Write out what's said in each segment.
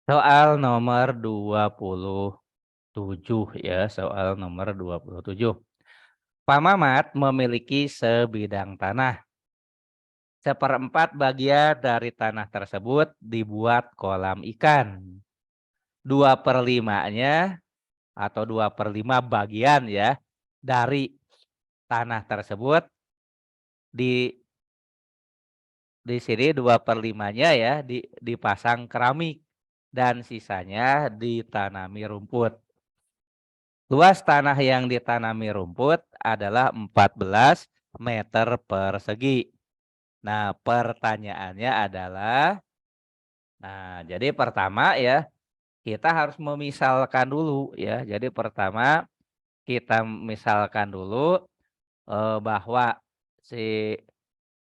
Soal nomor 27 ya, soal nomor 27. Pak Mamat memiliki sebidang tanah. Seperempat bagian dari tanah tersebut dibuat kolam ikan. 2/5-nya atau 2/5 bagian ya dari tanah tersebut di sini 2/5-nya ya dipasang keramik dan sisanya ditanami rumput. Luas tanah yang ditanami rumput adalah 14 meter persegi. Nah, pertanyaannya adalah, nah, jadi pertama ya, kita harus memisalkan dulu ya. Jadi pertama kita misalkan dulu bahwa si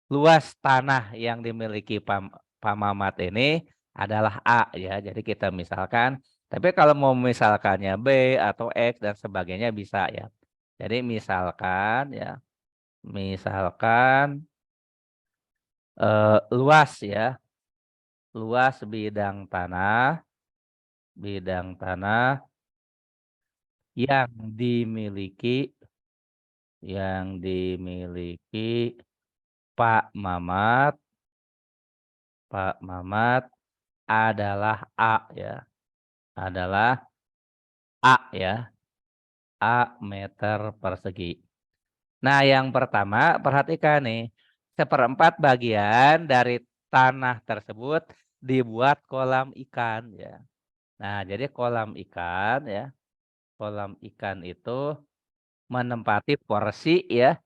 luas tanah yang dimiliki Pak Mamat ini adalah A ya. Jadi kita misalkan, tapi kalau mau misalkannya B atau X dan sebagainya bisa ya. Jadi misalkan ya, misalkan luas ya, luas bidang tanah yang dimiliki Pak Mamat adalah A ya, adalah A ya, A meter persegi. Nah, yang pertama perhatikan nih, seperempat bagian dari tanah tersebut dibuat kolam ikan ya. Nah, jadi kolam ikan itu menempati porsi ya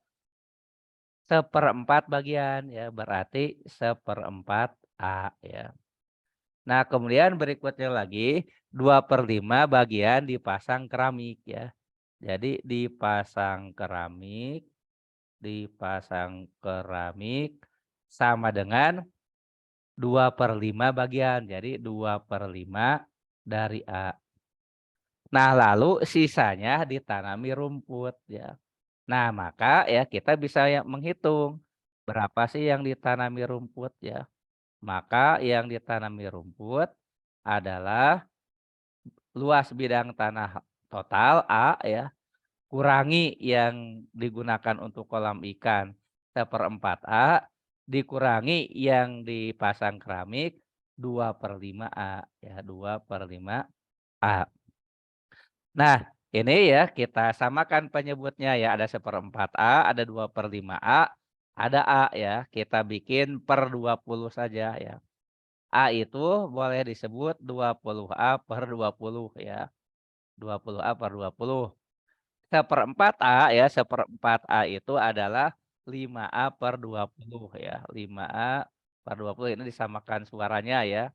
seperempat bagian ya, berarti seperempat A ya. Nah, kemudian berikutnya lagi 2/5 bagian dipasang keramik ya. Jadi dipasang keramik sama dengan 2/5 bagian. Jadi 2/5 dari A. Nah, lalu sisanya ditanami rumput ya. Nah, maka ya kita bisa ya menghitung berapa sih yang ditanami rumput ya. Maka yang ditanami rumput adalah luas bidang tanah total A ya, kurangi yang digunakan untuk kolam ikan seperempat A, dikurangi yang dipasang keramik 2/5 A ya, 2/5 A. Nah, ini ya kita samakan penyebutnya ya, ada seperempat A, ada 2/5 A, ada A ya. Kita bikin per 20 saja ya. A itu boleh disebut 20A per 20 ya. 20A per 20. Seperempat A ya, seperempat A itu adalah 5A per 20 ya. 5A per 20 ini disamakan suaranya ya.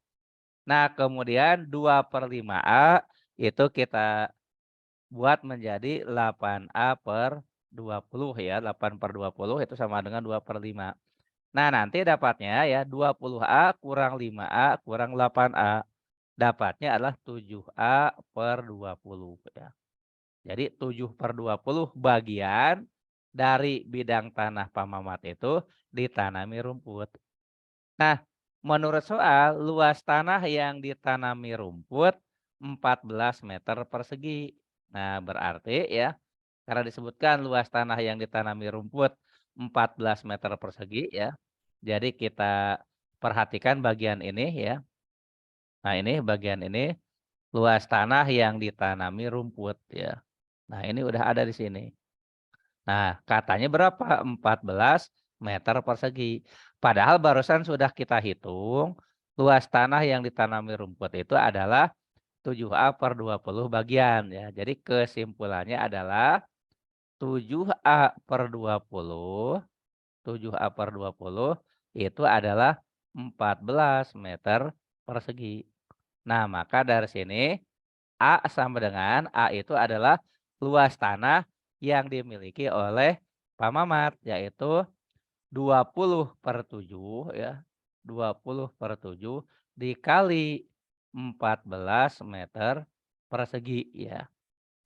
Nah, kemudian 2/5A itu kita buat menjadi 8A per 20 ya. 8/20 itu sama dengan 2/5. Nah, nanti dapatnya ya 20A kurang 5A kurang 8A. Dapatnya adalah 7A per 20 ya. Jadi 7/20 bagian dari bidang tanah Pak Mamat itu ditanami rumput. Nah, menurut soal luas tanah yang ditanami rumput 14 meter persegi. Nah, berarti ya karena disebutkan luas tanah yang ditanami rumput 14 meter persegi ya. Jadi kita perhatikan bagian ini ya. Nah, ini bagian ini luas tanah yang ditanami rumput ya. Nah, ini udah ada di sini. Nah, katanya berapa? 14 meter persegi. Padahal barusan sudah kita hitung, luas tanah yang ditanami rumput itu adalah 7A per 20 bagian ya. Jadi kesimpulannya adalah 7A per 20, 7A per 20 itu adalah 14 meter persegi. Nah, maka dari sini A sama dengan A itu adalah luas tanah yang dimiliki oleh Pak Mamat, yaitu 20/7 ya, 20/7 dikali 14 meter persegi ya.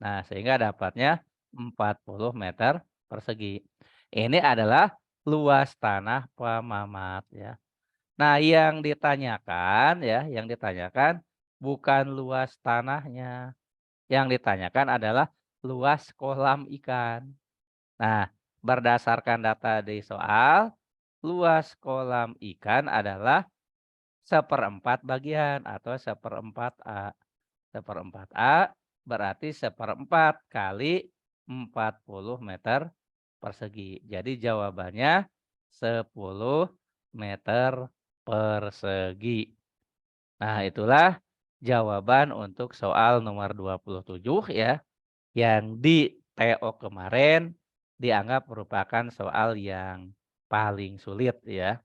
Nah, sehingga dapatnya 40 meter persegi. Ini adalah luas tanah Pak Mamat ya. Nah, yang ditanyakan ya, yang ditanyakan bukan luas tanahnya. Yang ditanyakan adalah luas kolam ikan. Nah, berdasarkan data di soal, luas kolam ikan adalah seperempat bagian atau seperempat A. Seperempat A berarti seperempat kali 40 meter persegi. Jadi jawabannya 10 meter persegi. Nah, itulah jawaban untuk soal nomor 27 ya, yang di TO kemarin dianggap merupakan soal yang paling sulit ya.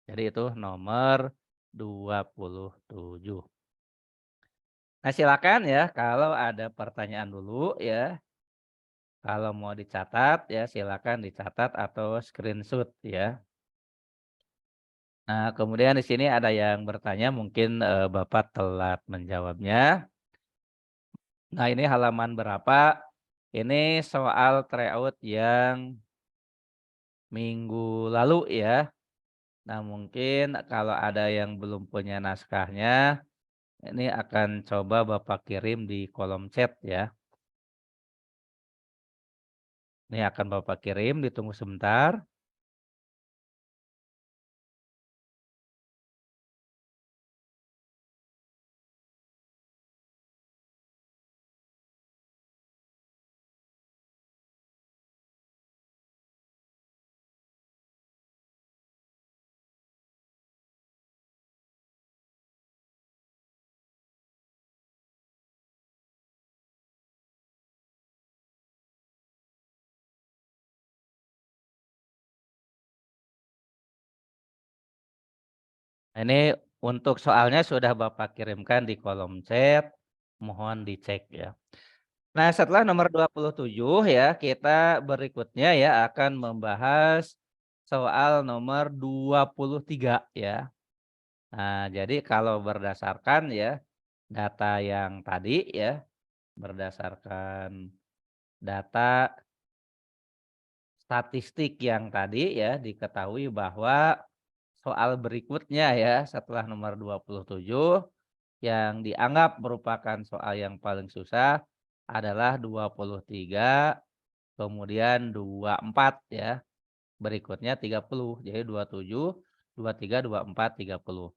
Jadi itu nomor 27. Nah, silakan ya kalau ada pertanyaan dulu ya. Kalau mau dicatat ya silakan dicatat atau screenshot ya. Nah, kemudian di sini ada yang bertanya mungkin Bapak telat menjawabnya. Nah, ini halaman berapa? Ini soal tryout yang minggu lalu ya. Nah, mungkin kalau ada yang belum punya naskahnya, ini akan coba Bapak kirim di kolom chat ya. Ini akan Bapak kirim, ditunggu sebentar. Nah, ini untuk soalnya sudah Bapak kirimkan di kolom chat, mohon dicek ya. Nah, setelah nomor 27 ya, kita berikutnya ya akan membahas soal nomor 23 ya. Nah, jadi kalau berdasarkan ya data yang tadi ya, berdasarkan data statistik yang tadi ya, diketahui bahwa soal berikutnya ya setelah nomor 27 yang dianggap merupakan soal yang paling susah adalah 23, kemudian 24 ya. Berikutnya 30. Jadi 27, 23, 24, 30.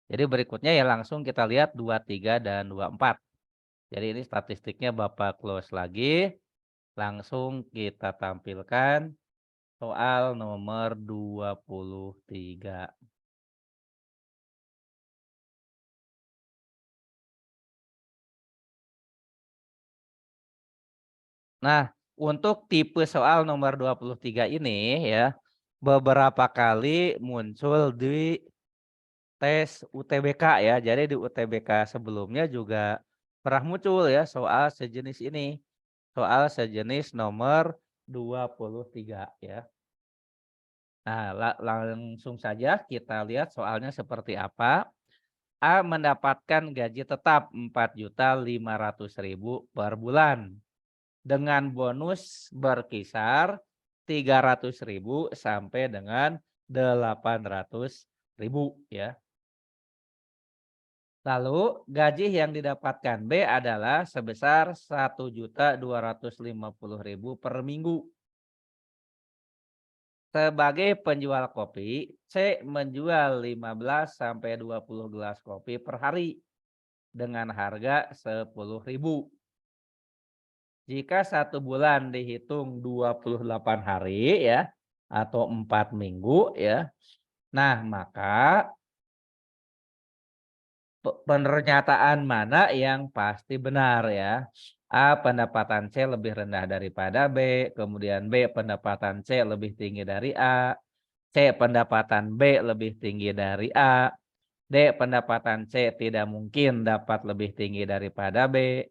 Jadi berikutnya ya langsung kita lihat 23 dan 24. Jadi ini statistiknya Bapak close lagi. Langsung kita tampilkan soal nomor 23. Nah, untuk tipe soal nomor 23 ini ya, beberapa kali muncul di tes UTBK ya. Jadi di UTBK sebelumnya juga pernah muncul ya soal sejenis ini. Soal sejenis nomor 23 ya. Nah, langsung saja kita lihat soalnya seperti apa. A mendapatkan gaji tetap 4.500.000 per bulan dengan bonus berkisar 300.000 sampai dengan 800.000 ya. Lalu gaji yang didapatkan B adalah sebesar 1.250.000 per minggu. Sebagai penjual kopi, C menjual 15 sampai 20 gelas kopi per hari dengan harga 10.000. Jika 1 bulan dihitung 28 hari ya atau 4 minggu ya. Nah, maka pernyataan mana yang pasti benar ya? A, pendapatan C lebih rendah daripada B, kemudian B, pendapatan C lebih tinggi dari A, C, pendapatan B lebih tinggi dari A, D, pendapatan C tidak mungkin dapat lebih tinggi daripada B,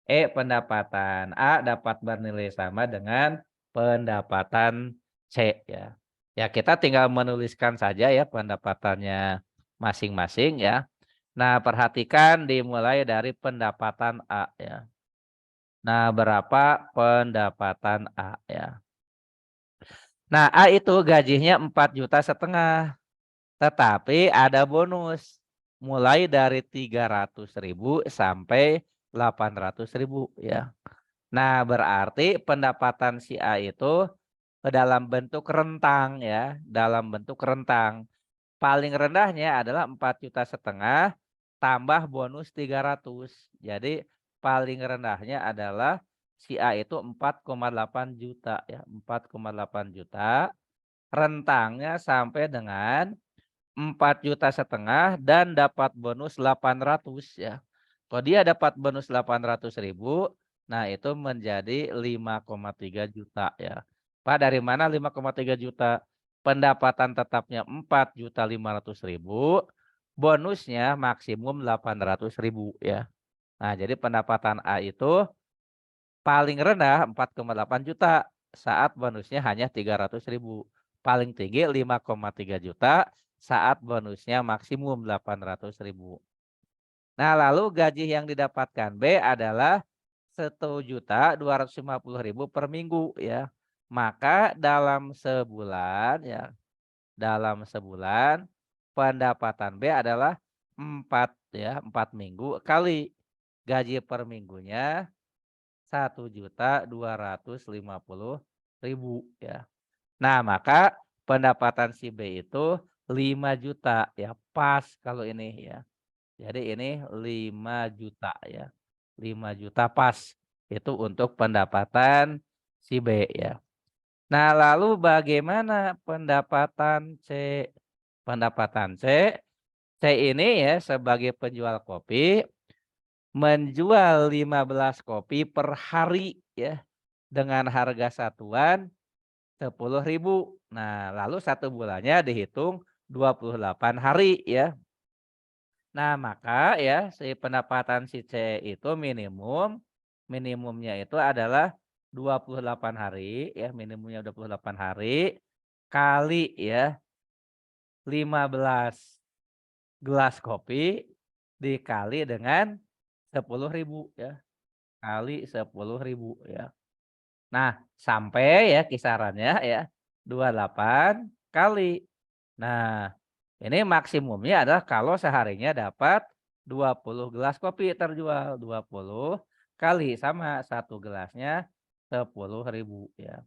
E, pendapatan A dapat bernilai sama dengan pendapatan C ya. Ya, kita tinggal menuliskan saja ya pendapatannya masing-masing ya. Nah, perhatikan dimulai dari pendapatan A ya. Nah, berapa pendapatan A ya. Nah, A itu gajinya 4,5 juta, tetapi ada bonus. mulai dari 300.000 sampai 800.000 ya. Nah, berarti pendapatan si A itu dalam bentuk rentang ya, dalam bentuk rentang. Paling rendahnya adalah 4,5 juta tambah bonus 300. Jadi paling rendahnya adalah si A itu 4,8 juta ya, 4,8 juta. Rentangnya sampai dengan 4,5 juta dan dapat bonus 800 ya. Kalau dia dapat bonus 800.000, nah itu menjadi 5,3 juta ya. Pak, dari mana 5,3 juta? Pendapatan tetapnya 4,5 juta, bonusnya maksimum 800.000 ya. Nah, jadi pendapatan A itu paling rendah 4,8 juta saat bonusnya hanya 300.000. Paling tinggi 5,3 juta saat bonusnya maksimum 800.000. Nah, lalu gaji yang didapatkan B adalah 1.250.000 per minggu ya. Maka dalam sebulan pendapatan B adalah 4 ya, 4 minggu kali gaji per minggunya 1.250.000 ya. Nah, maka pendapatan si B itu 5 juta ya, pas kalau ini ya. Jadi ini 5 juta ya. 5 juta pas. Itu untuk pendapatan si B ya. Nah, lalu bagaimana pendapatan C? Pendapatan C, C ini ya sebagai penjual kopi menjual 15 kopi per hari ya dengan harga satuan 10.000. Nah, lalu satu bulannya dihitung 28 hari ya. Nah, maka ya si pendapatan si C itu minimumnya itu adalah 28 hari ya, minimumnya 28 hari kali ya 15 gelas kopi dikali dengan 10.000 ya, kali 10.000 ya. Nah, sampai ya kisarannya ya 28 kali. Nah, ini maksimumnya adalah kalau seharinya dapat 20 gelas kopi terjual. 20 kali sama satu gelasnya 10.000 ya.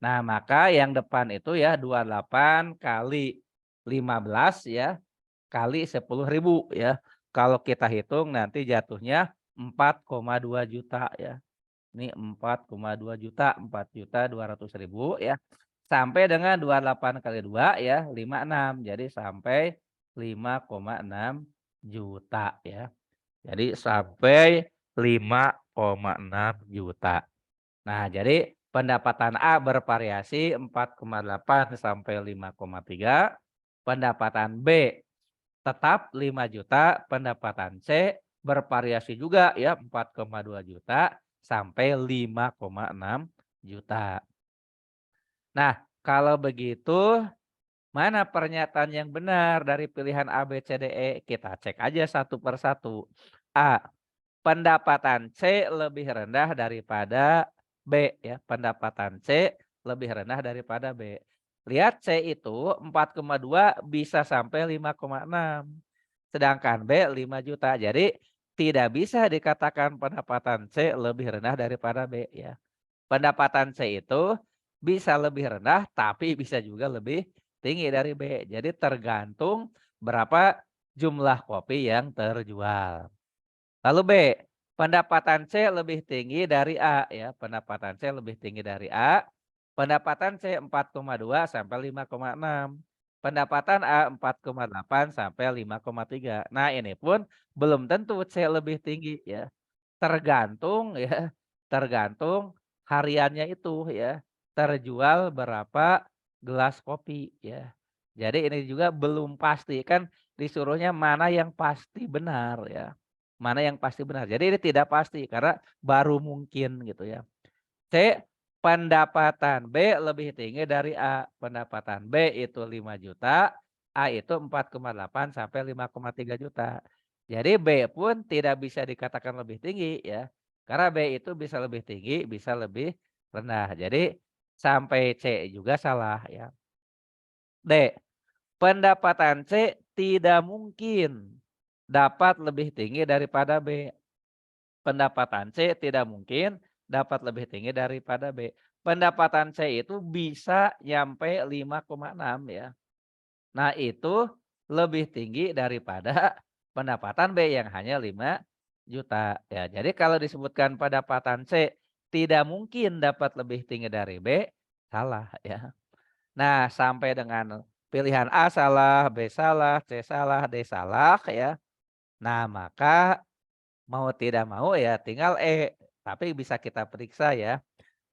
Nah, maka yang depan itu ya 28 kali 15 ya kali 10.000 ya. Kalau kita hitung nanti jatuhnya 4,2 juta ya. Ini 4,2 juta, 4.200.000 ya. Sampai dengan 28 kali 2 ya, 56. Jadi sampai 5,6 juta ya. Jadi sampai 5,6 juta. Nah, jadi pendapatan A bervariasi 4,8 sampai 5,3. Pendapatan B tetap 5 juta, pendapatan C bervariasi juga ya 4,2 juta sampai 5,6 juta. Nah, kalau begitu mana pernyataan yang benar dari pilihan A, B, C, D, E? Kita cek aja satu per satu. A. Pendapatan C lebih rendah daripada B ya. Pendapatan C lebih rendah daripada B. Lihat C itu 4,2 bisa sampai 5,6. Sedangkan B 5 juta. Jadi tidak bisa dikatakan pendapatan C lebih rendah daripada B ya. Pendapatan C itu bisa lebih rendah tapi bisa juga lebih tinggi dari B. Jadi tergantung berapa jumlah kopi yang terjual. Lalu B, pendapatan C lebih tinggi dari A ya. Pendapatan C lebih tinggi dari A. Pendapatan C 4,2 sampai 5,6. Pendapatan A 4,8 sampai 5,3. Nah, ini pun belum tentu C lebih tinggi ya. Tergantung ya, tergantung hariannya itu ya. Terjual berapa gelas kopi ya. Jadi ini juga belum pasti kan disuruhnya mana yang pasti benar ya. Mana yang pasti benar. Jadi ini tidak pasti karena baru mungkin gitu ya. C, pendapatan B lebih tinggi dari A. Pendapatan B itu 5 juta, A itu 4,8 sampai 5,3 juta. Jadi B pun tidak bisa dikatakan lebih tinggi ya. Karena B itu bisa lebih tinggi, bisa lebih rendah. Jadi sampai C juga salah ya. D, pendapatan C tidak mungkin. dapat lebih tinggi daripada B. Pendapatan C tidak mungkin dapat lebih tinggi daripada B. Pendapatan C itu bisa nyampe 5,6 ya. Nah itu lebih tinggi daripada pendapatan B yang hanya 5 juta ya. Jadi kalau disebutkan pendapatan C tidak mungkin dapat lebih tinggi dari B, salah ya. Nah sampai dengan pilihan A salah, B salah, C salah, D salah ya. Nah maka mau tidak mau ya tinggal E, tapi bisa kita periksa ya.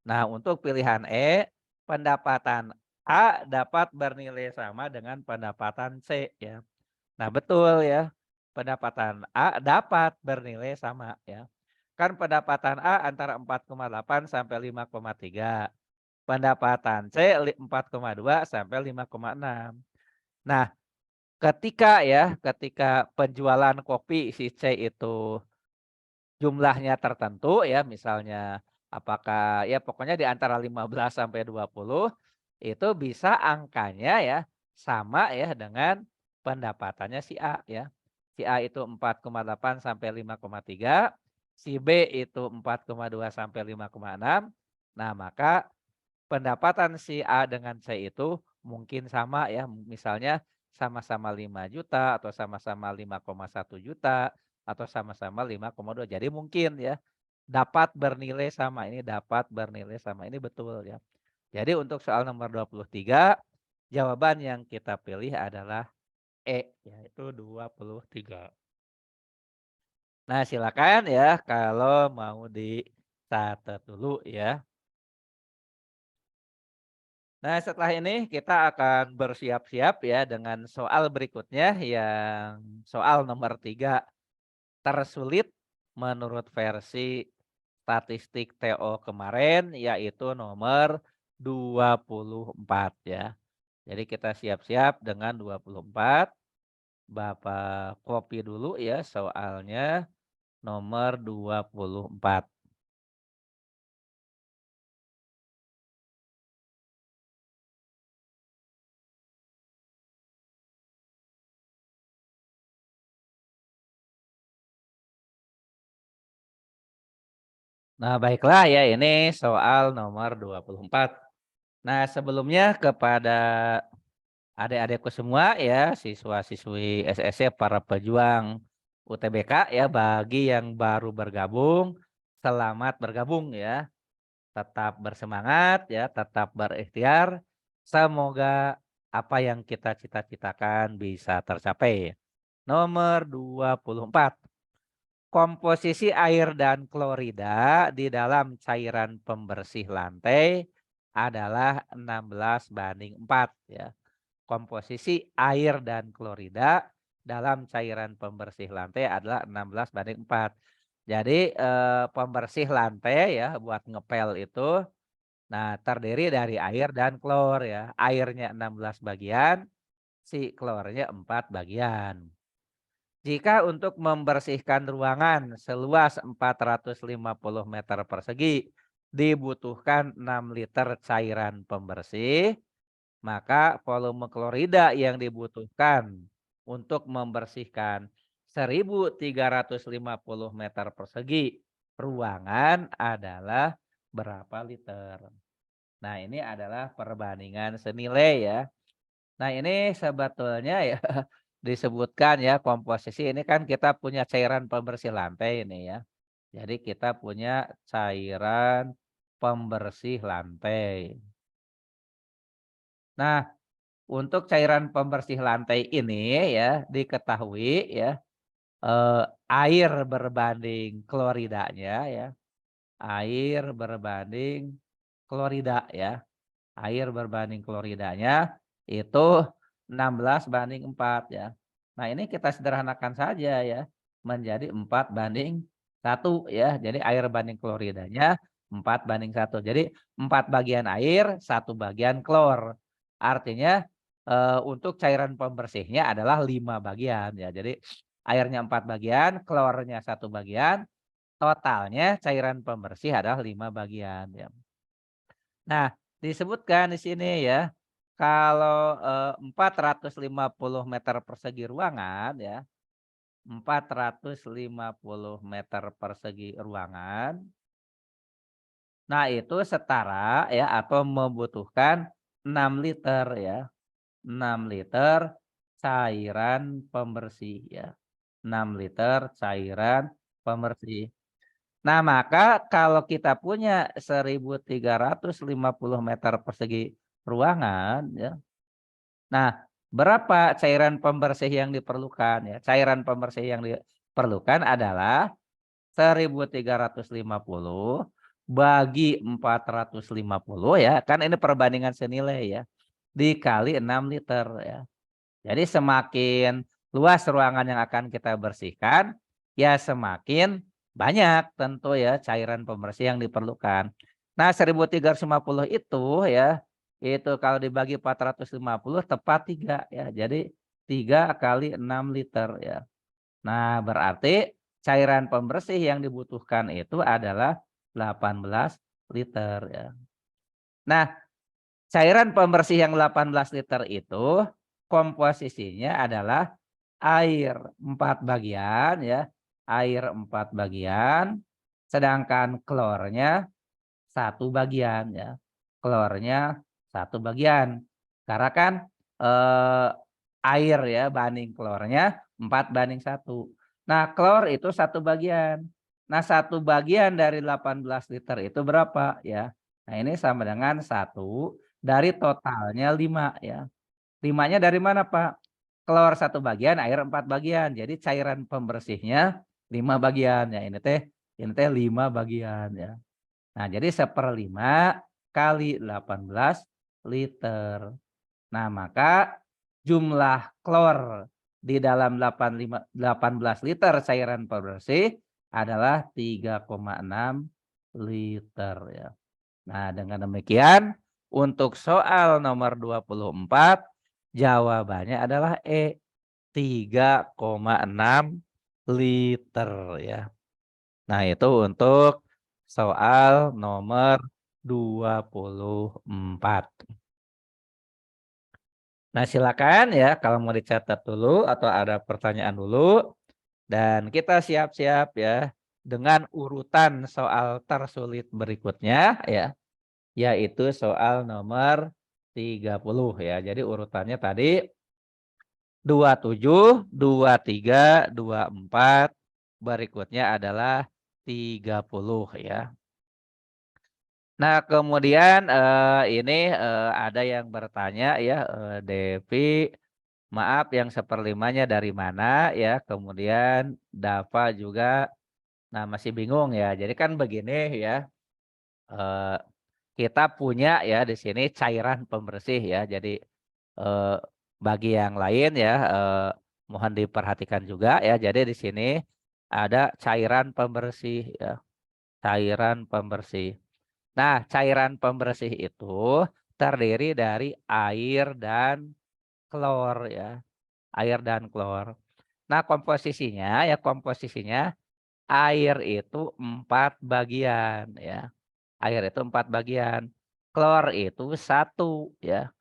Nah untuk pilihan E, pendapatan A dapat bernilai sama dengan pendapatan C ya. Nah betul ya, pendapatan A dapat bernilai sama ya. Kan pendapatan A antara 4,8 sampai 5,3. Pendapatan C 4,2 sampai 5,6. Nah, ketika penjualan kopi si C itu jumlahnya tertentu ya, misalnya apakah ya pokoknya di antara 15 sampai 20 itu bisa angkanya ya sama ya dengan pendapatannya si A ya. Si A itu 4,8 sampai 5,3, si B itu 4,2 sampai 5,6. Nah, maka pendapatan si A dengan C itu mungkin sama ya, misalnya sama-sama 5 juta atau sama-sama 5,1 juta atau sama-sama 5,2. Jadi mungkin ya dapat bernilai sama, ini dapat bernilai sama, ini betul ya. Jadi untuk soal nomor 23 jawaban yang kita pilih adalah E, yaitu 23. Nah silakan ya kalau mau dicatat dulu ya. Nah, setelah ini kita akan bersiap-siap ya dengan soal berikutnya yang soal nomor 3 tersulit menurut versi statistik TO kemarin yaitu nomor 24 ya. Jadi kita siap-siap dengan 24. Bapak copy dulu ya soalnya nomor 24. Nah, baiklah ya ini soal nomor 24. Nah, sebelumnya kepada adik-adikku semua ya, siswa-siswi SSC para pejuang UTBK ya, bagi yang baru bergabung, selamat bergabung ya. Tetap bersemangat ya, tetap berikhtiar. Semoga apa yang kita cita-citakan bisa tercapai. Nomor 24. Komposisi air dan klorida di dalam cairan pembersih lantai adalah 16:4 ya. Komposisi air dan klorida dalam cairan pembersih lantai adalah 16:4. Jadi pembersih lantai ya buat ngepel itu, nah terdiri dari air dan klor ya. Airnya 16 bagian, si klornya 4 bagian. Jika untuk membersihkan ruangan seluas 450 meter persegi dibutuhkan 6 liter cairan pembersih, maka volume klorida yang dibutuhkan untuk membersihkan 1.350 meter persegi ruangan adalah berapa liter. Nah ini adalah perbandingan senilai ya. Nah ini sebetulnya ya disebutkan ya komposisi ini kan kita punya cairan pembersih lantai ini ya. Jadi kita punya cairan pembersih lantai. Nah untuk cairan pembersih lantai ini ya diketahui ya air berbanding kloridanya ya. Air berbanding klorida ya. Air berbanding kloridanya itu 16:4 ya. Nah ini kita sederhanakan saja ya, menjadi 4:1 ya. Jadi air banding kloridanya 4:1. Jadi 4 bagian air, 1 bagian klor. Artinya untuk cairan pembersihnya adalah 5 bagian ya. Jadi airnya 4 bagian, klornya 1 bagian, totalnya cairan pembersih adalah 5 bagian ya. Nah, disebutkan di sini ya, kalau 450 meter persegi ruangan ya, 450 meter persegi ruangan. Nah, itu setara ya atau membutuhkan 6 liter ya. 6 liter cairan pembersih ya. 6 liter cairan pembersih. Nah, maka kalau kita punya 1.350 meter persegi ruangan ya. Nah, berapa cairan pembersih yang diperlukan ya? Cairan pembersih yang diperlukan adalah 1.350 bagi 450 ya, kan ini perbandingan senilai ya, dikali 6 liter ya. Jadi semakin luas ruangan yang akan kita bersihkan, ya semakin banyak tentu ya cairan pembersih yang diperlukan. Nah, 1.350 itu ya, itu kalau dibagi 450 tepat 3 ya. Jadi 3 kali 6 liter ya. Nah, berarti cairan pembersih yang dibutuhkan itu adalah 18 liter ya. Nah, cairan pembersih yang 18 liter itu komposisinya adalah air 4 bagian ya, air 4 bagian, sedangkan klornya 1 bagian ya. Klornya 1 bagian. Karena kan eh, air ya banding klornya 4:1. Nah, klor itu 1 bagian. Nah, 1 bagian dari 18 liter itu berapa ya? Nah, ini sama dengan 1 dari totalnya 5 ya. 5-nya dari mana, Pak? Klor 1 bagian, air 4 bagian. Jadi cairan pembersihnya 5 bagian ya. Ini teh 5 bagian ya. Nah, jadi 1/5 kali 18 liter. Nah, maka jumlah klor di dalam 18 liter cairan pembersih adalah 3,6 liter ya. Nah, dengan demikian untuk soal nomor 24 jawabannya adalah E, 3,6 liter ya. Nah, itu untuk soal nomor 24. Nah, silakan ya kalau mau dicatat dulu atau ada pertanyaan dulu dan kita siap-siap ya dengan urutan soal tersulit berikutnya ya, yaitu soal nomor 30 ya. Jadi urutannya tadi 27, 23, 24, berikutnya adalah 30 ya. Nah, kemudian ini ada yang bertanya ya, Devi, maaf yang 1/5-nya dari mana ya, kemudian Dava juga, nah masih bingung ya. Jadi kan begini ya, eee, kita punya ya di sini cairan pembersih ya. Jadi, eee, bagi yang lain ya, mohon diperhatikan juga ya. Jadi di sini ada cairan pembersih ya, cairan pembersih. Nah, cairan pembersih itu terdiri dari air dan klor ya, air dan klor. Nah, komposisinya air itu 4 bagian ya. Air itu 4 bagian. Klor itu 1 ya.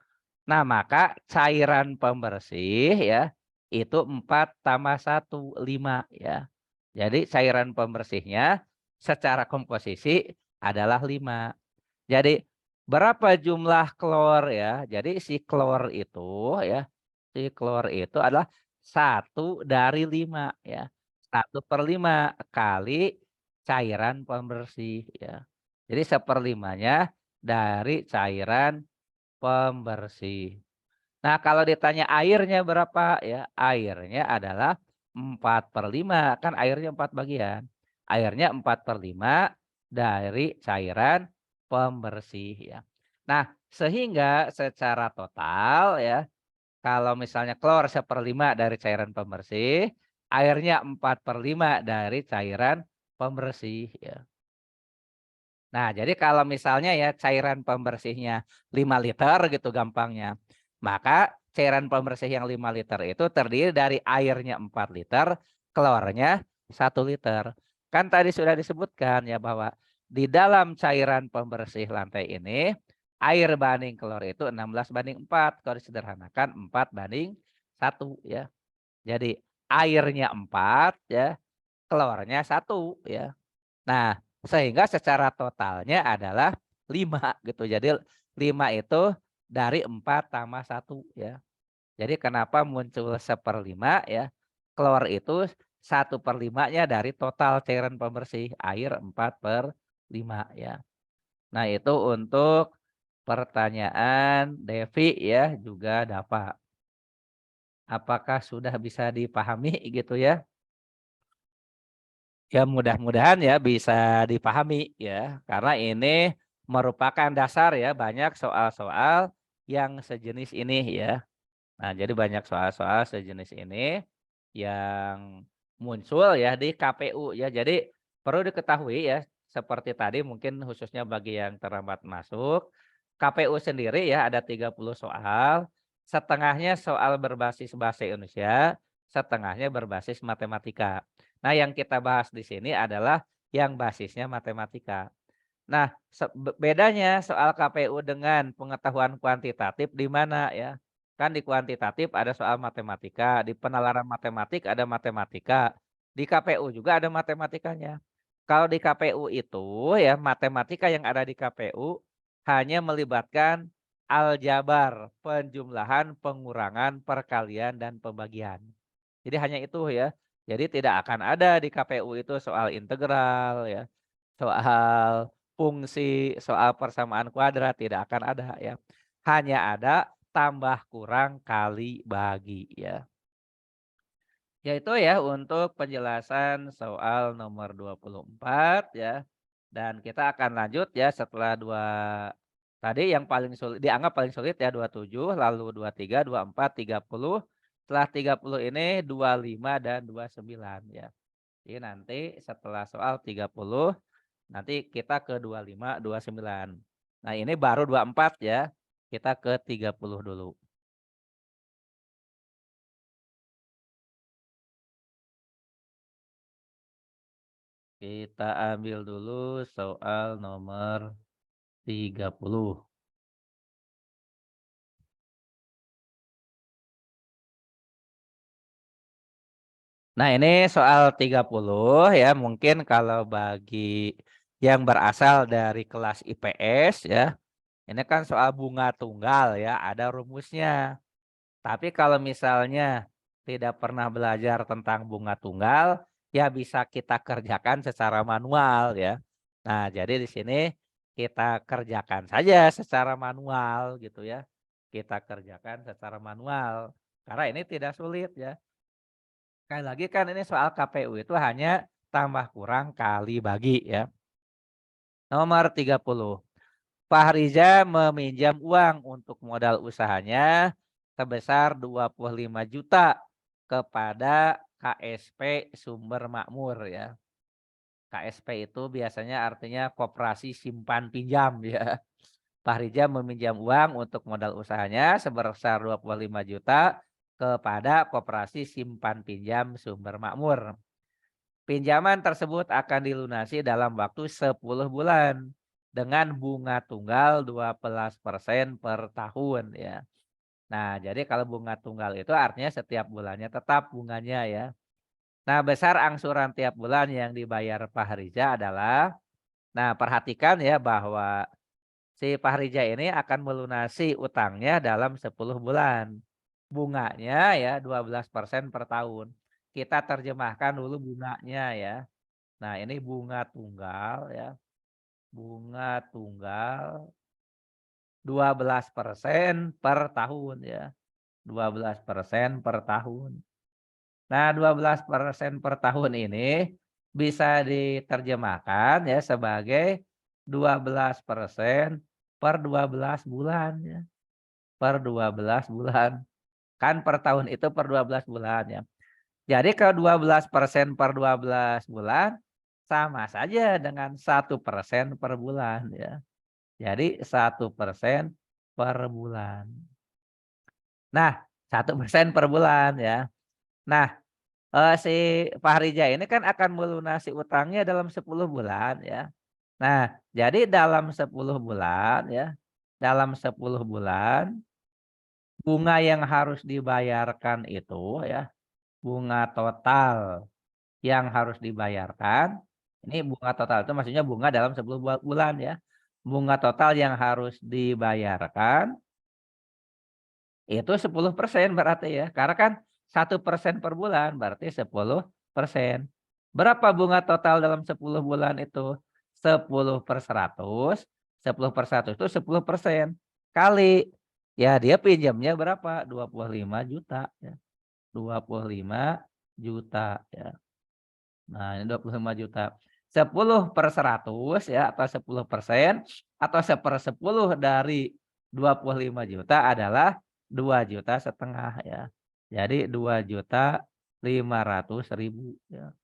Nah, maka cairan pembersih ya itu 4 tambah 1 5 ya. Jadi cairan pembersihnya secara komposisi adalah 5. Jadi berapa jumlah klor ya? Jadi si klor itu ya, si klor itu adalah 1/5 ya. 1/5 kali cairan pembersih ya. Jadi 1/5-nya dari cairan pembersih. Nah, kalau ditanya airnya berapa ya? Airnya adalah 4/5, kan airnya 4 bagian. Airnya 4/5 dari cairan pembersih ya. Nah, sehingga secara total ya, kalau misalnya klor 1/5 dari cairan pembersih, airnya 4/5 dari cairan pembersih ya. Nah, jadi kalau misalnya ya cairan pembersihnya 5 liter gitu gampangnya, maka cairan pembersih yang 5 liter itu terdiri dari airnya 4 liter, klornya 1 liter. Kan tadi sudah disebutkan ya bahwa di dalam cairan pembersih lantai ini, air banding klor itu 16:4. Kalau disederhanakan 4:1 ya. Jadi airnya 4 ya, keluarnya 1 ya. Nah, sehingga secara totalnya adalah 5 gitu. Jadi 5 itu dari 4 tambah 1 ya. Jadi kenapa muncul 1/5 ya, keluar itu 1/5-nya dari total cairan pembersih, air 4/5 ya. Nah itu untuk pertanyaan Devi ya, juga Dava. Apakah sudah bisa dipahami gitu ya? Ya mudah-mudahan ya bisa dipahami ya, karena ini merupakan dasar ya banyak soal-soal yang sejenis ini ya. Nah, jadi banyak soal-soal sejenis ini yang muncul ya di KPU ya. Jadi perlu diketahui ya, seperti tadi mungkin khususnya bagi yang terlambat masuk, KPU sendiri ya ada 30 soal, setengahnya soal berbasis bahasa Indonesia, setengahnya berbasis matematika. Nah, yang kita bahas di sini adalah yang basisnya matematika. Nah, bedanya soal KPU dengan pengetahuan kuantitatif di mana ya? Kan di kuantitatif ada soal matematika, di penalaran matematik ada matematika, di KPU juga ada matematikanya. Kalau di KPU itu ya matematika yang ada di KPU hanya melibatkan aljabar, penjumlahan, pengurangan, perkalian, dan pembagian. Jadi hanya itu ya. Jadi tidak akan ada di KPU itu soal integral ya, soal fungsi, soal persamaan kuadrat, tidak akan ada ya. Hanya ada tambah kurang kali bagi ya. Yaitu ya untuk penjelasan soal nomor 24 ya. Dan kita akan lanjut ya setelah tadi yang paling sulit dianggap paling sulit ya 27, lalu 23, 24, 30. Setelah 30 ini 25 dan 29 ya. Jadi nanti setelah soal 30 nanti kita ke 25, 29. Nah, ini baru 24 ya. Kita ke 30 dulu. Kita ambil dulu soal nomor 30. Nah, ini soal 30 ya, mungkin kalau bagi yang berasal dari kelas IPS ya, ini kan soal bunga tunggal ya, ada rumusnya. Tapi kalau misalnya tidak pernah belajar tentang bunga tunggal, ya bisa kita kerjakan secara manual ya. Nah, jadi di sini kita kerjakan saja secara manual gitu ya. Kita kerjakan secara manual. Karena ini tidak sulit ya. Sekali lagi kan ini soal KPU itu hanya tambah kurang kali bagi ya. Nomor 30. Fahriza meminjam uang untuk modal usahanya sebesar 25 juta kepada KSP Sumber Makmur ya. KSP itu biasanya artinya koperasi simpan pinjam ya. Fahriza meminjam uang untuk modal usahanya sebesar 25 juta kepada koperasi simpan pinjam Sumber Makmur. Pinjaman tersebut akan dilunasi dalam waktu 10 bulan dengan bunga tunggal 12% per tahun ya. Nah, jadi kalau bunga tunggal itu artinya setiap bulannya tetap bunganya ya. Nah, besar angsuran tiap bulan yang dibayar Fahriza adalah, nah perhatikan ya bahwa si Fahriza ini akan melunasi utangnya dalam 10 bulan. Bunganya ya 12% per tahun. Kita terjemahkan dulu bunganya ya. Nah, ini bunga tunggal ya, bunga tunggal 12% per tahun ya, 12% per tahun. Nah, 12% per tahun ini bisa diterjemahkan ya sebagai 12% per 12 bulan ya, per 12 bulan. Kan per tahun itu per 12 bulan ya. Jadi kalau 12% per 12 bulan sama saja dengan 1% per bulan ya. Jadi 1% per bulan. Nah, 1% per bulan ya. Nah, si Fahriza ini kan akan melunasi utangnya dalam 10 bulan ya. Nah, jadi dalam 10 bulan ya, dalam 10 bulan bunga yang harus dibayarkan itu ya bunga total yang harus dibayarkan, ini bunga total itu maksudnya bunga dalam 10 bulan ya. Bunga total yang harus dibayarkan itu 10% berarti ya, karena kan 1% per bulan berarti 10%. Berapa bunga total dalam 10 bulan itu? 10/100, 10/100 itu 10% kali, ya dia pinjamnya berapa? 25 juta ya, 25 juta ya. Nah ini 25 juta. 10/100 ya atau 10% atau 1/10 dari 25 juta adalah 2,5 juta ya. Jadi 2,500,000 ya.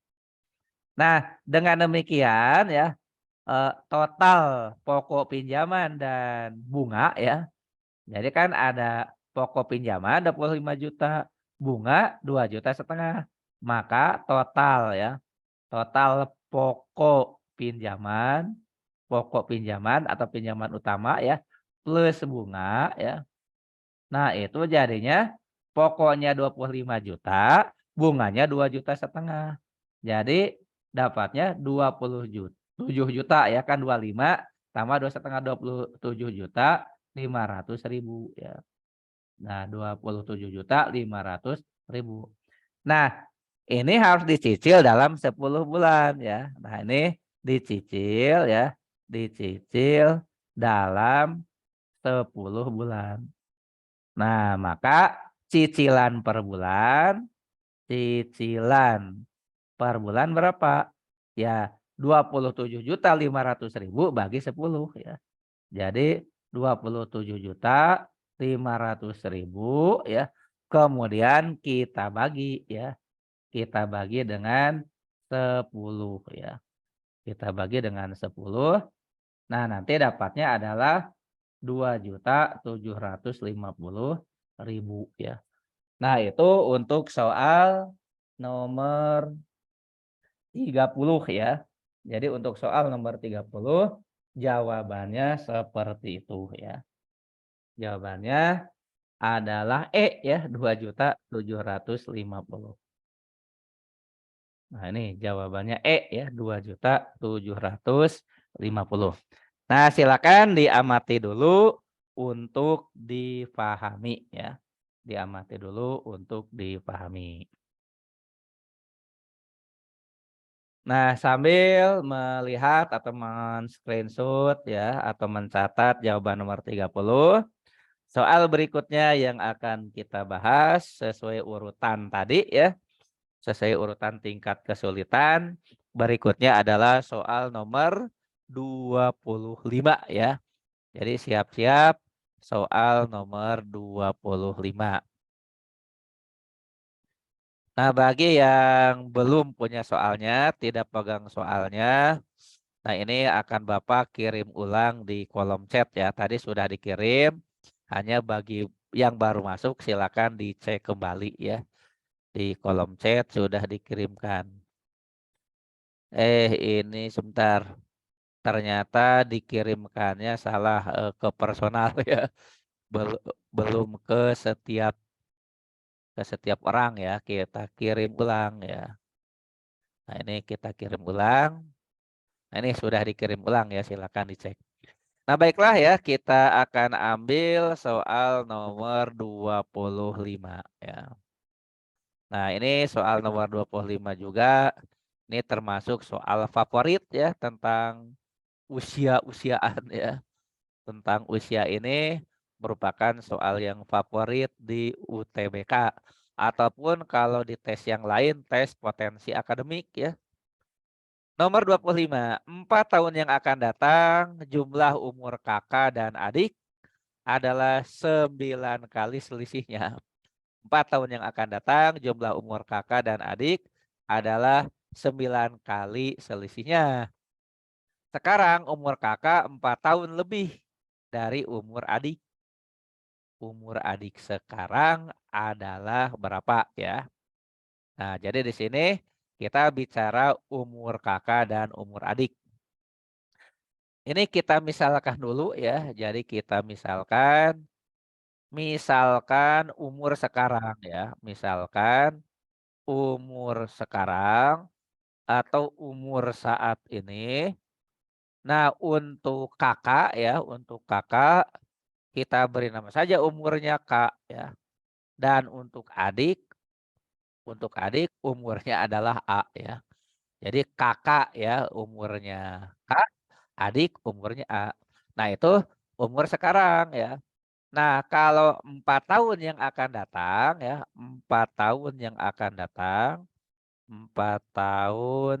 Nah dengan demikian ya, total pokok pinjaman dan bunga ya. Jadi kan ada pokok pinjaman 25 juta, bunga 2,5 juta. Maka total ya, total pokok pinjaman atau pinjaman utama ya, plus bunga ya. Nah itu jadinya pokoknya 25 juta, bunganya 2,5 juta. Jadi dapatnya 27 juta ya kan, 25 tambah 2,5, 27,500,000 ya. Nah 27,500,000. Nah ini harus dicicil dalam 10 bulan ya. Nah ini dicicil ya, dicicil dalam 10 bulan. Nah maka cicilan per bulan berapa? Ya 27,500,000 bagi 10 ya. Jadi 27,500,000 ya. Kemudian kita bagi ya. Kita bagi dengan 10 ya. Kita bagi dengan 10. Nah, nanti dapatnya adalah 2,750,000 ya. Nah, itu untuk soal nomor 30 ya. Jadi untuk soal nomor 30 jawabannya seperti itu ya. Jawabannya adalah E ya, 2,750,000. Nah, ini jawabannya E ya, 2,750,000. Nah, silakan diamati dulu untuk dipahami ya. Diamati dulu untuk dipahami. Nah, sambil melihat atau men-screenshot ya atau mencatat jawaban nomor 30, soal berikutnya yang akan kita bahas sesuai urutan tadi ya. Sesuai urutan tingkat kesulitan. Berikutnya adalah soal nomor 25 ya. Jadi siap-siap soal nomor 25. Nah, bagi yang belum punya soalnya, tidak pegang soalnya, nah ini akan Bapak kirim ulang di kolom chat ya. Tadi sudah dikirim, hanya bagi yang baru masuk silakan dicek kembali ya. Di kolom chat sudah dikirimkan. Ini sebentar. Ternyata dikirimkannya salah ke personal ya. Belum ke setiap orang ya. Kita kirim ulang ya. Nah, ini kita kirim ulang. Nah, ini sudah dikirim ulang ya, silakan dicek. Nah, baiklah ya, kita akan ambil soal nomor 25 ya. Nah, ini soal nomor 25 juga. Ini termasuk soal favorit ya tentang usia-usiaan ya. Tentang usia ini merupakan soal yang favorit di UTBK. Ataupun kalau di tes yang lain, tes potensi akademik ya. Nomor 25, 4 tahun yang akan datang jumlah umur kakak dan adik adalah 9 kali selisihnya. 4 tahun yang akan datang jumlah umur kakak dan adik adalah 9 kali selisihnya. Sekarang umur kakak 4 tahun lebih dari umur adik. Umur adik sekarang adalah berapa ya? Nah, jadi di sini kita bicara umur kakak dan umur adik. Ini kita misalkan dulu ya. Jadi kita misalkan umur sekarang ya. Misalkan umur sekarang atau umur saat ini. Nah, untuk Kakak ya, untuk Kakak kita beri nama saja umurnya Kak ya. Dan untuk adik umurnya adalah A ya. Jadi Kakak ya umurnya K, adik umurnya A. Nah, itu umur sekarang ya. Nah, kalau 4 tahun yang akan datang ya, 4 tahun yang akan datang, 4 tahun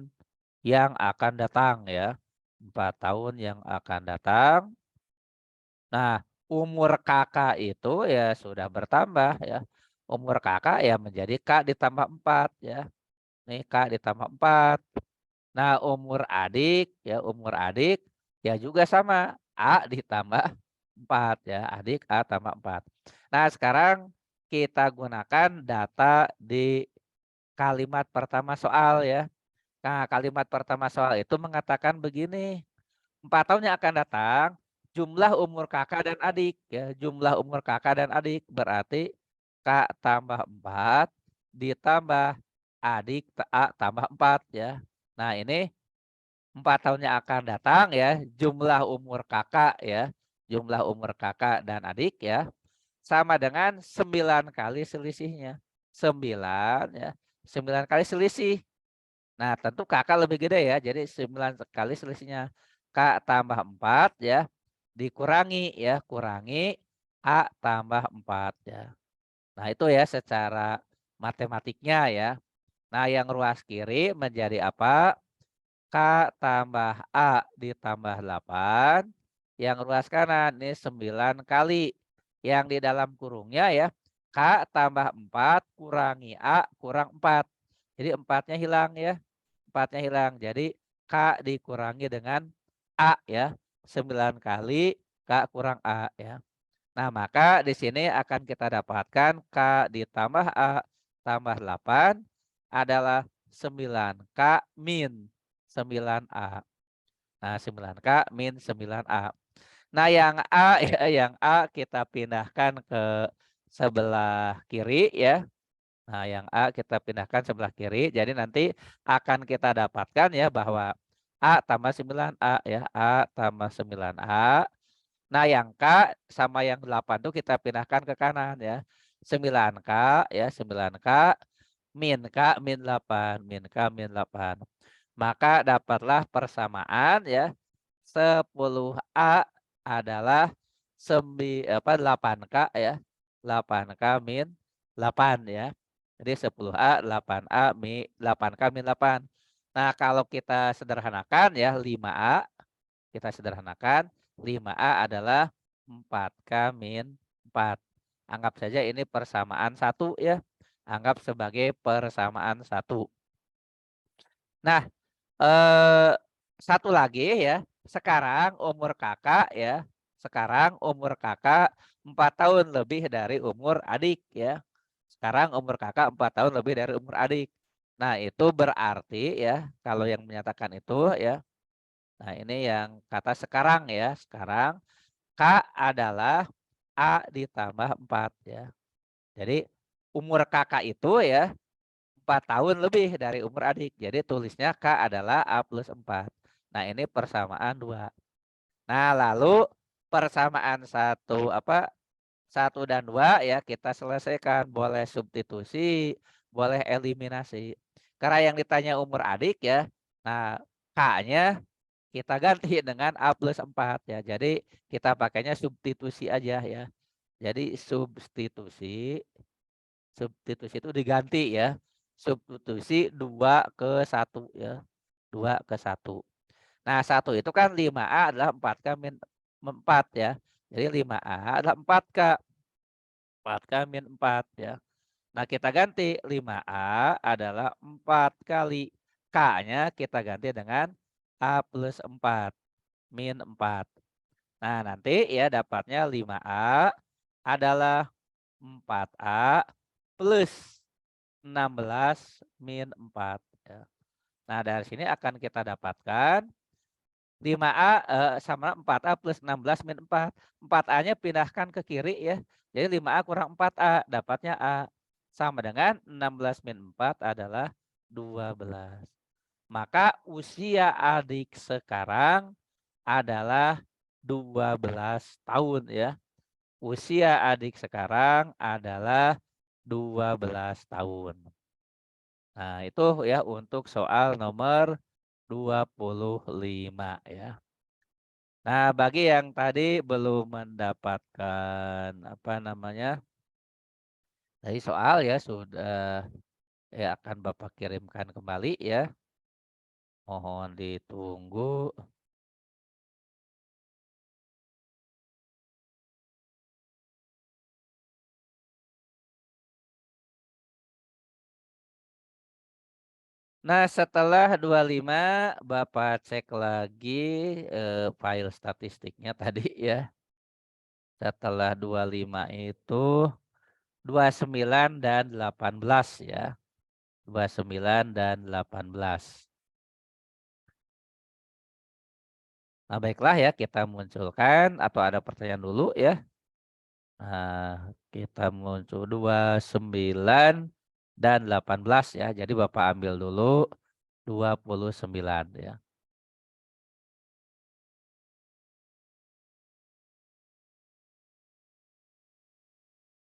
yang akan datang ya, 4 tahun yang akan datang. Nah, umur Kakak itu ya sudah bertambah ya. Umur Kakak ya menjadi K ditambah 4 ya. Nih K ditambah 4. Nah, umur adik ya juga sama, A ditambah 4 ya, adik A tambah 4. Nah, sekarang kita gunakan data di kalimat pertama soal ya. Nah, kalimat pertama soal itu mengatakan begini, 4 tahun yang akan datang, jumlah umur kakak dan adik ya, jumlah umur kakak dan adik berarti Kak tambah 4 ditambah adik A tambah 4 ya. Nah, ini 4 tahun yang akan datang ya, jumlah umur kakak ya, jumlah umur kakak dan adik ya, sama dengan 9 kali selisihnya. 9 ya, 9 kali selisih. Nah, tentu kakak lebih gede ya, jadi 9 kali selisihnya. Kak tambah 4 ya, dikurangi ya, kurangi A tambah 4 ya. Nah, itu ya secara matematiknya ya. Nah, yang ruas kiri menjadi apa? K tambah A ditambah 8. Yang ruas kanan ini 9 kali. Yang di dalam kurungnya ya. K tambah 4 kurangi A kurang 4. Jadi 4-nya hilang ya. 4-nya hilang. Jadi K dikurangi dengan A ya. 9 kali K kurang A ya. Nah, maka di sini akan kita dapatkan K ditambah A tambah 8 adalah 9K min 9A. Nah, 9K min 9A. Nah, yang A ya, yang A kita pindahkan ke sebelah kiri ya. Nah, yang A kita pindahkan sebelah kiri. Jadi nanti akan kita dapatkan ya bahwa A tambah 9A ya. A tambah 9A. Nah, yang K sama yang 8 tuh kita pindahkan ke kanan ya. 9K ya, 9K min K min 8, min K min 8. Maka dapatlah persamaan ya 10A adalah 8K ya. 8K min 8 ya. Jadi 10A, 8A, 8K min 8. Nah, kalau kita sederhanakan ya 5A, kita sederhanakan 5A adalah 4K min 4. Anggap saja ini persamaan 1 ya. Anggap sebagai persamaan 1. Nah, eh, satu lagi ya. Sekarang umur kakak 4 tahun lebih dari umur adik ya. Sekarang umur kakak 4 tahun lebih dari umur adik. Nah, itu berarti ya, kalau yang menyatakan itu ya. Nah, ini yang kata sekarang ya. Sekarang K adalah A ditambah 4 ya. Jadi umur kakak itu ya 4 tahun lebih dari umur adik. Jadi tulisnya K adalah A plus 4. Nah, ini persamaan 2. Nah, lalu persamaan satu dan 2 ya kita selesaikan. Boleh substitusi, boleh eliminasi. Karena yang ditanya umur adik ya. Nah, K-nya kita ganti dengan A plus 4 ya. Jadi kita pakainya substitusi aja ya. Jadi substitusi itu diganti ya. Substitusi 2 ke 1 ya. 2 ke 1. Nah, 1 itu kan 5A adalah 4K min 4 ya. Jadi 5A adalah 4K. 4K min 4 ya. Nah, kita ganti 5A adalah 4 kali K-nya kita ganti dengan A plus 4 min 4. Nah, nanti ya dapatnya 5A adalah 4A plus 16 min 4 ya. Nah, dari sini akan kita dapatkan 5A sama 4A plus 16 min 4. 4A-nya pindahkan ke kiri ya. Jadi 5A kurang 4A dapatnya A. sama dengan 16 min 4 adalah 12. Maka usia adik sekarang adalah 12 tahun ya. Usia adik sekarang adalah 12 tahun. Nah, itu ya untuk soal nomor 25 ya. Nah, bagi yang tadi belum mendapatkan apa namanya? Tadi soal ya sudah ya akan Bapak kirimkan kembali ya. Mohon ditunggu. Nah, setelah 25 Bapak cek lagi file statistiknya tadi ya. Setelah 25 itu 29 dan 18 ya. 29 dan 18. Nah, baiklah ya kita munculkan atau ada pertanyaan dulu ya. Nah, kita muncul 29 dan 18 ya. Jadi Bapak ambil dulu 29 ya.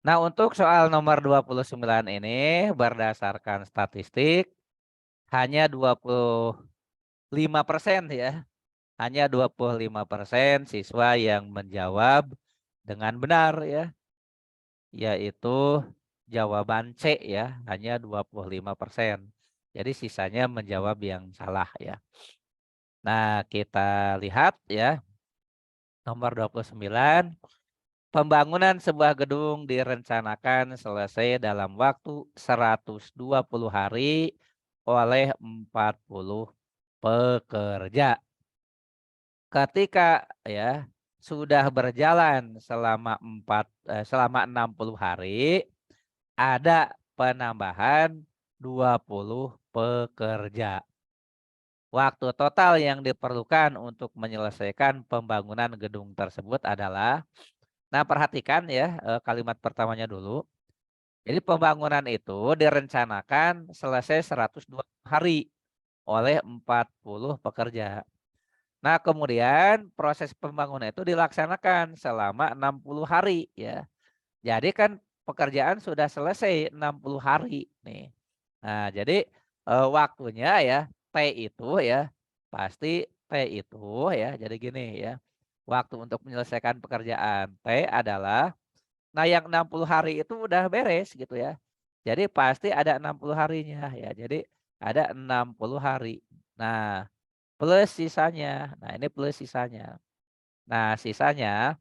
Nah, untuk soal nomor 29 ini berdasarkan statistik hanya 25% ya. Hanya 25% siswa yang menjawab dengan benar ya. Yaitu jawaban C ya, hanya 25%. Jadi sisanya menjawab yang salah ya. Nah, kita lihat ya. Nomor 29. Pembangunan sebuah gedung direncanakan selesai dalam waktu 120 hari oleh 40 pekerja. Ketika ya sudah berjalan selama 60 hari, ada penambahan 20 pekerja. Waktu total yang diperlukan untuk menyelesaikan pembangunan gedung tersebut adalah, nah perhatikan ya kalimat pertamanya dulu. Jadi pembangunan itu direncanakan selesai 120 hari oleh 40 pekerja. Nah kemudian proses pembangunan itu dilaksanakan selama 60 hari ya. Jadi kan pekerjaan sudah selesai 60 hari nih. Nah, jadi waktunya ya T itu ya pasti T itu ya jadi gini ya. Waktu untuk menyelesaikan pekerjaan T adalah, nah yang 60 hari itu udah beres gitu ya. Jadi pasti ada 60 harinya ya. Jadi ada 60 hari. Nah, plus sisanya. Nah, ini plus sisanya. Nah, sisanya.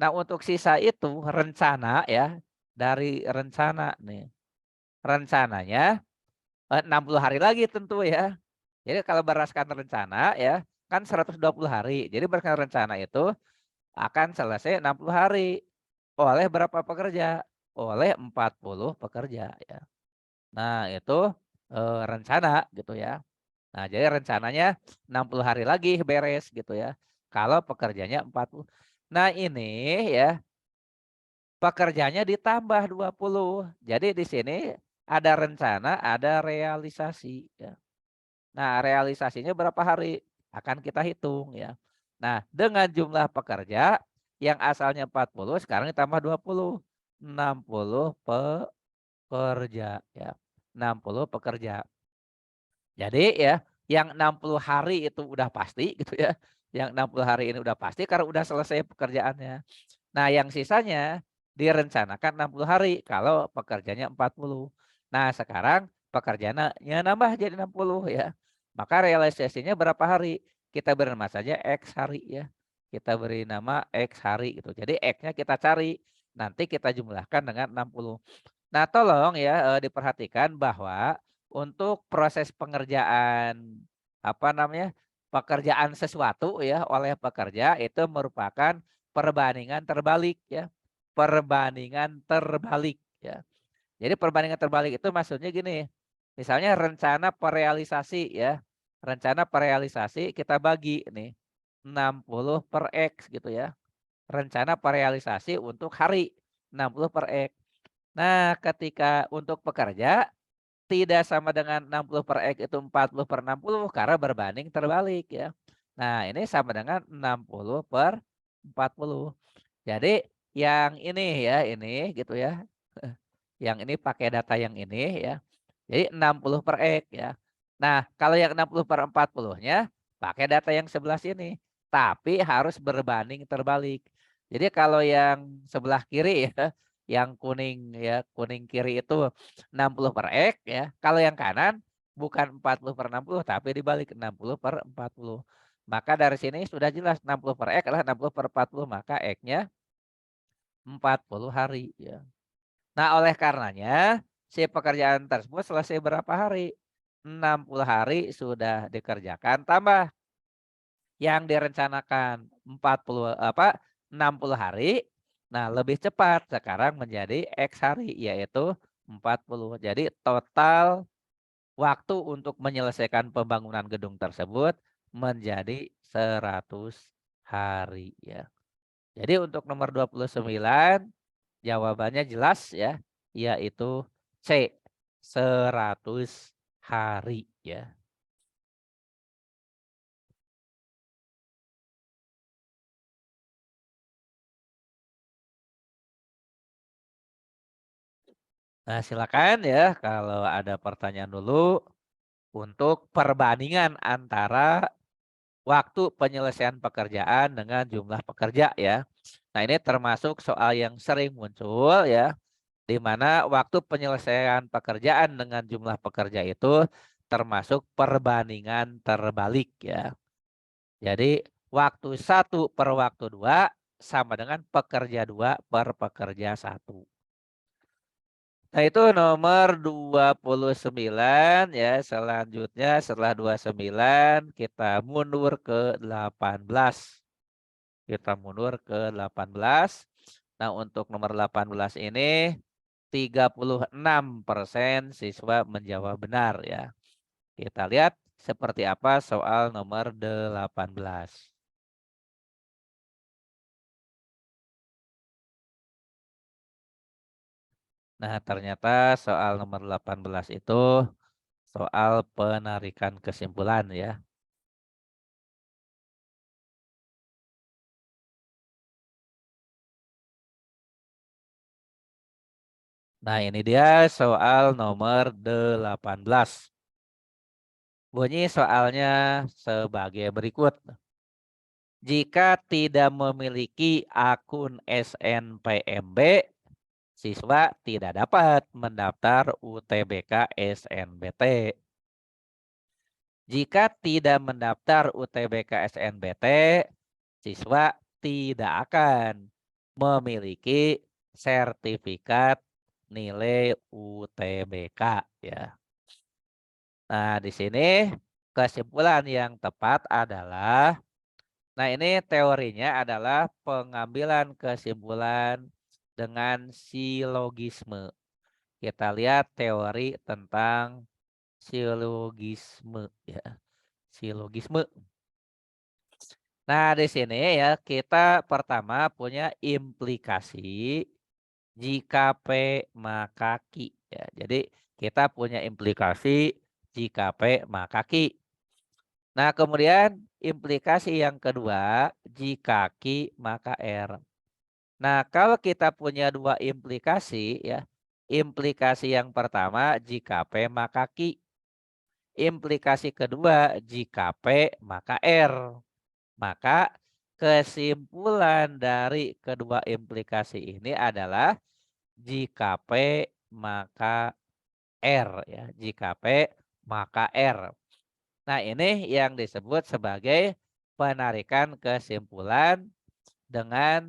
Nah, untuk sisa itu rencana ya, dari rencana nih. Rencananya 60 hari lagi tentu ya. Jadi kalau berdasarkan rencana ya, kan 120 hari. Jadi berdasarkan rencana itu akan selesai 60 hari. Oleh berapa pekerja? Oleh 40 pekerja ya. Nah, itu rencana gitu ya. Nah, jadi rencananya 60 hari lagi beres gitu ya. Kalau pekerjanya 40. Nah, ini ya pekerjanya ditambah 20. Jadi di sini ada rencana, ada realisasi ya. Nah, realisasinya berapa hari? Akan kita hitung ya. Nah, dengan jumlah pekerja yang asalnya 40 sekarang ditambah 20. 60 pekerja ya. 60 pekerja. Jadi ya, yang 60 hari itu udah pasti gitu ya. Yang 60 hari ini udah pasti karena udah selesai pekerjaannya. Nah, yang sisanya direncanakan 60 hari kalau pekerjanya 40. Nah, sekarang pekerjaannya nambah jadi 60 ya. Maka realisasinya berapa hari? Kita beri nama saja X hari ya. Kita beri nama X hari gitu. Jadi X-nya kita cari. Nanti kita jumlahkan dengan 60. Nah, tolong ya diperhatikan bahwa untuk proses pengerjaan apa namanya? Pekerjaan sesuatu ya oleh pekerja itu merupakan perbandingan terbalik ya. Perbandingan terbalik ya. Jadi perbandingan terbalik itu maksudnya gini. Misalnya rencana perealisasi ya. Rencana perealisasi kita bagi nih 60 per X gitu ya. Rencana perealisasi untuk hari 60 per X. Nah, ketika untuk pekerja tidak sama dengan 60 per X itu 40 per 60 karena berbanding terbalik ya. Nah, ini sama dengan 60 per 40. Jadi yang ini ya, ini gitu ya. Yang ini pakai data yang ini ya. Jadi 60 per X ya. Nah, kalau yang 60 per 40-nya pakai data yang sebelah sini. Tapi harus berbanding terbalik. Jadi kalau yang sebelah kiri ya, yang kuning ya, kuning kiri itu 60 per X ya. Kalau yang kanan bukan 40 per 60 tapi dibalik 60 per 40. Maka dari sini sudah jelas 60 per X adalah 60 per 40. Maka X-nya 40 hari ya. Nah, oleh karenanya si pekerjaan tersebut selesai berapa hari? 60 hari sudah dikerjakan tambah yang direncanakan 40 apa 60 hari. Nah, lebih cepat sekarang menjadi X hari yaitu 40. Jadi total waktu untuk menyelesaikan pembangunan gedung tersebut menjadi 100 hari ya. Jadi untuk nomor 29 jawabannya jelas ya, yaitu C, 100 hari ya. Nah, silakan ya kalau ada pertanyaan dulu untuk perbandingan antara waktu penyelesaian pekerjaan dengan jumlah pekerja ya. Nah, ini termasuk soal yang sering muncul ya, di mana waktu penyelesaian pekerjaan dengan jumlah pekerja itu termasuk perbandingan terbalik ya. Jadi waktu satu per waktu 2 sama dengan pekerja 2 per pekerja satu. Nah itu nomor 29 ya. Selanjutnya setelah 29 kita mundur ke 18. Kita mundur ke 18. Nah untuk nomor 18 ini 36% siswa menjawab benar ya. Kita lihat seperti apa soal nomor 18. Nah, ternyata soal nomor 18 itu soal penarikan kesimpulan ya. Nah, ini dia soal nomor 18. Bunyi soalnya sebagai berikut. Jika tidak memiliki akun SNPMB, siswa tidak dapat mendaftar UTBK SNBT. Jika tidak mendaftar UTBK SNBT, siswa tidak akan memiliki sertifikat nilai UTBK ya. Nah, di sini kesimpulan yang tepat adalah, nah ini teorinya adalah pengambilan kesimpulan dengan silogisme. Kita lihat teori tentang silogisme ya. Silogisme. Nah, di sini ya kita pertama punya implikasi jika P maka Q ya. Jadi kita punya implikasi jika P maka Q. Nah, kemudian implikasi yang kedua jika Q maka R. Nah, kalau kita punya dua implikasi ya. Implikasi yang pertama jika P maka Q. Implikasi kedua jika P maka R. Maka kesimpulan dari kedua implikasi ini adalah jika P maka R ya. Jika P maka R. Nah, ini yang disebut sebagai penarikan kesimpulan dengan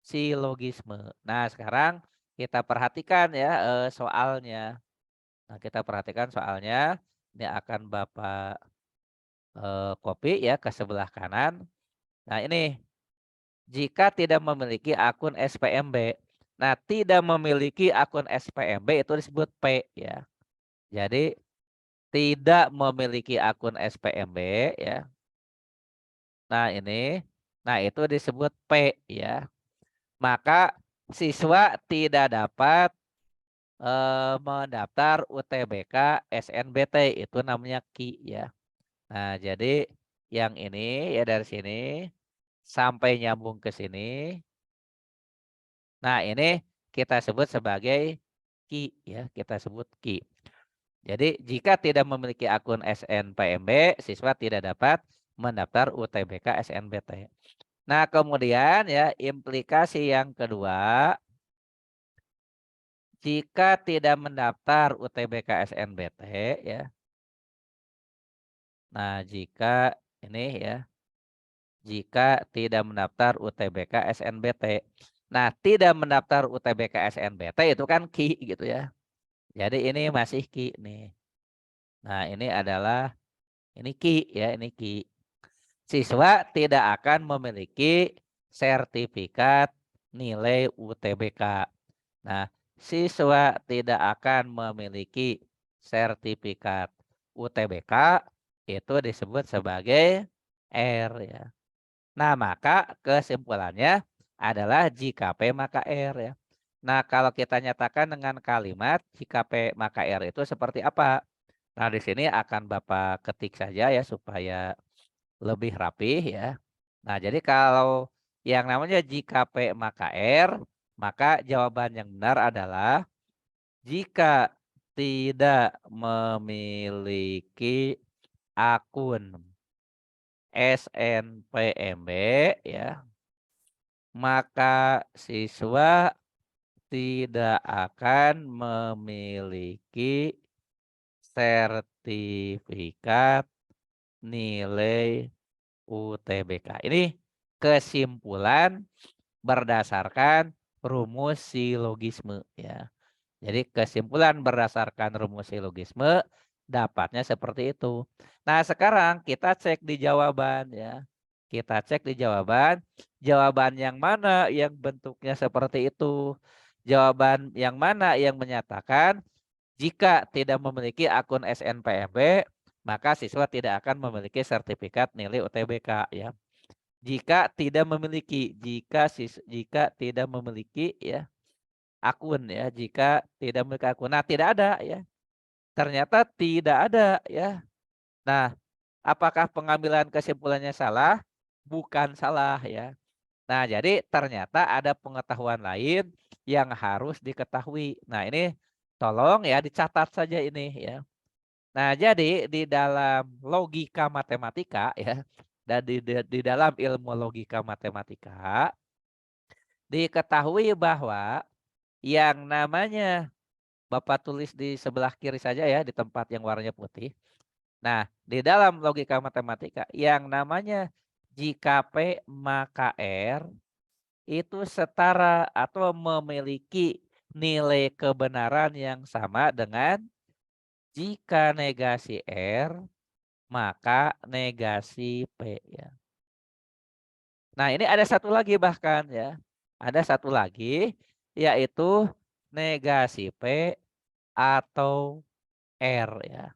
silogisme. Nah, sekarang kita perhatikan ya soalnya. Nah, kita perhatikan soalnya. Ini akan Bapak copy ya ke sebelah kanan. Nah, ini jika tidak memiliki akun SPMB. Nah, tidak memiliki akun SPMB itu disebut P ya. Jadi tidak memiliki akun SPMB ya. Nah, ini. Nah, itu disebut P ya. Maka siswa tidak dapat mendaftar UTBK SNBT, itu namanya KI ya. Nah, jadi yang ini ya dari sini sampai nyambung ke sini. Nah, ini kita sebut sebagai KI ya, kita sebut KI. Jadi jika tidak memiliki akun SNPMB, siswa tidak dapat mendaftar UTBK SNBT. Nah, kemudian ya implikasi yang kedua, jika tidak mendaftar UTBK SNBT ya. Nah, jika ini ya, jika tidak mendaftar UTBK SNBT. Nah, tidak mendaftar UTBK SNBT itu kan KI gitu ya. Jadi ini masih KI nih. Nah, ini adalah ini KI ya, ini KI. Siswa tidak akan memiliki sertifikat nilai UTBK. Nah, siswa tidak akan memiliki sertifikat UTBK itu disebut sebagai R ya. Nah, maka kesimpulannya adalah jika P maka R ya. Nah, kalau kita nyatakan dengan kalimat jika P maka R itu seperti apa? Nah, di sini akan Bapak ketik saja ya supaya lebih rapih ya. Nah, jadi kalau yang namanya jika P maka R, maka jawaban yang benar adalah jika tidak memiliki akun SNPMB ya, maka siswa tidak akan memiliki sertifikat nilai UTBK. Ini kesimpulan berdasarkan rumus silogisme ya. Jadi kesimpulan berdasarkan rumus silogisme dapatnya seperti itu. Nah, sekarang kita cek di jawaban ya. Kita cek di jawaban, jawaban yang mana yang bentuknya seperti itu. Jawaban yang mana yang menyatakan jika tidak memiliki akun SNPMB, maka siswa tidak akan memiliki sertifikat nilai UTBK ya. Jika tidak memiliki, jika tidak memiliki ya akun ya, jika tidak memiliki akun. Nah, tidak ada ya. Ternyata tidak ada ya. Nah, apakah pengambilan kesimpulannya salah? Bukan salah ya. Nah, jadi ternyata ada pengetahuan lain yang harus diketahui. Nah, ini tolong ya dicatat saja ini ya. Nah, jadi di dalam logika matematika ya, dan di dalam ilmu logika matematika diketahui bahwa yang namanya Bapak tulis di sebelah kiri saja ya di tempat yang warnanya putih. Nah, di dalam logika matematika yang namanya jika P maka R itu setara atau memiliki nilai kebenaran yang sama dengan jika negasi R maka negasi P ya. Nah, ini ada satu lagi bahkan ya. Ada satu lagi yaitu negasi P atau R ya.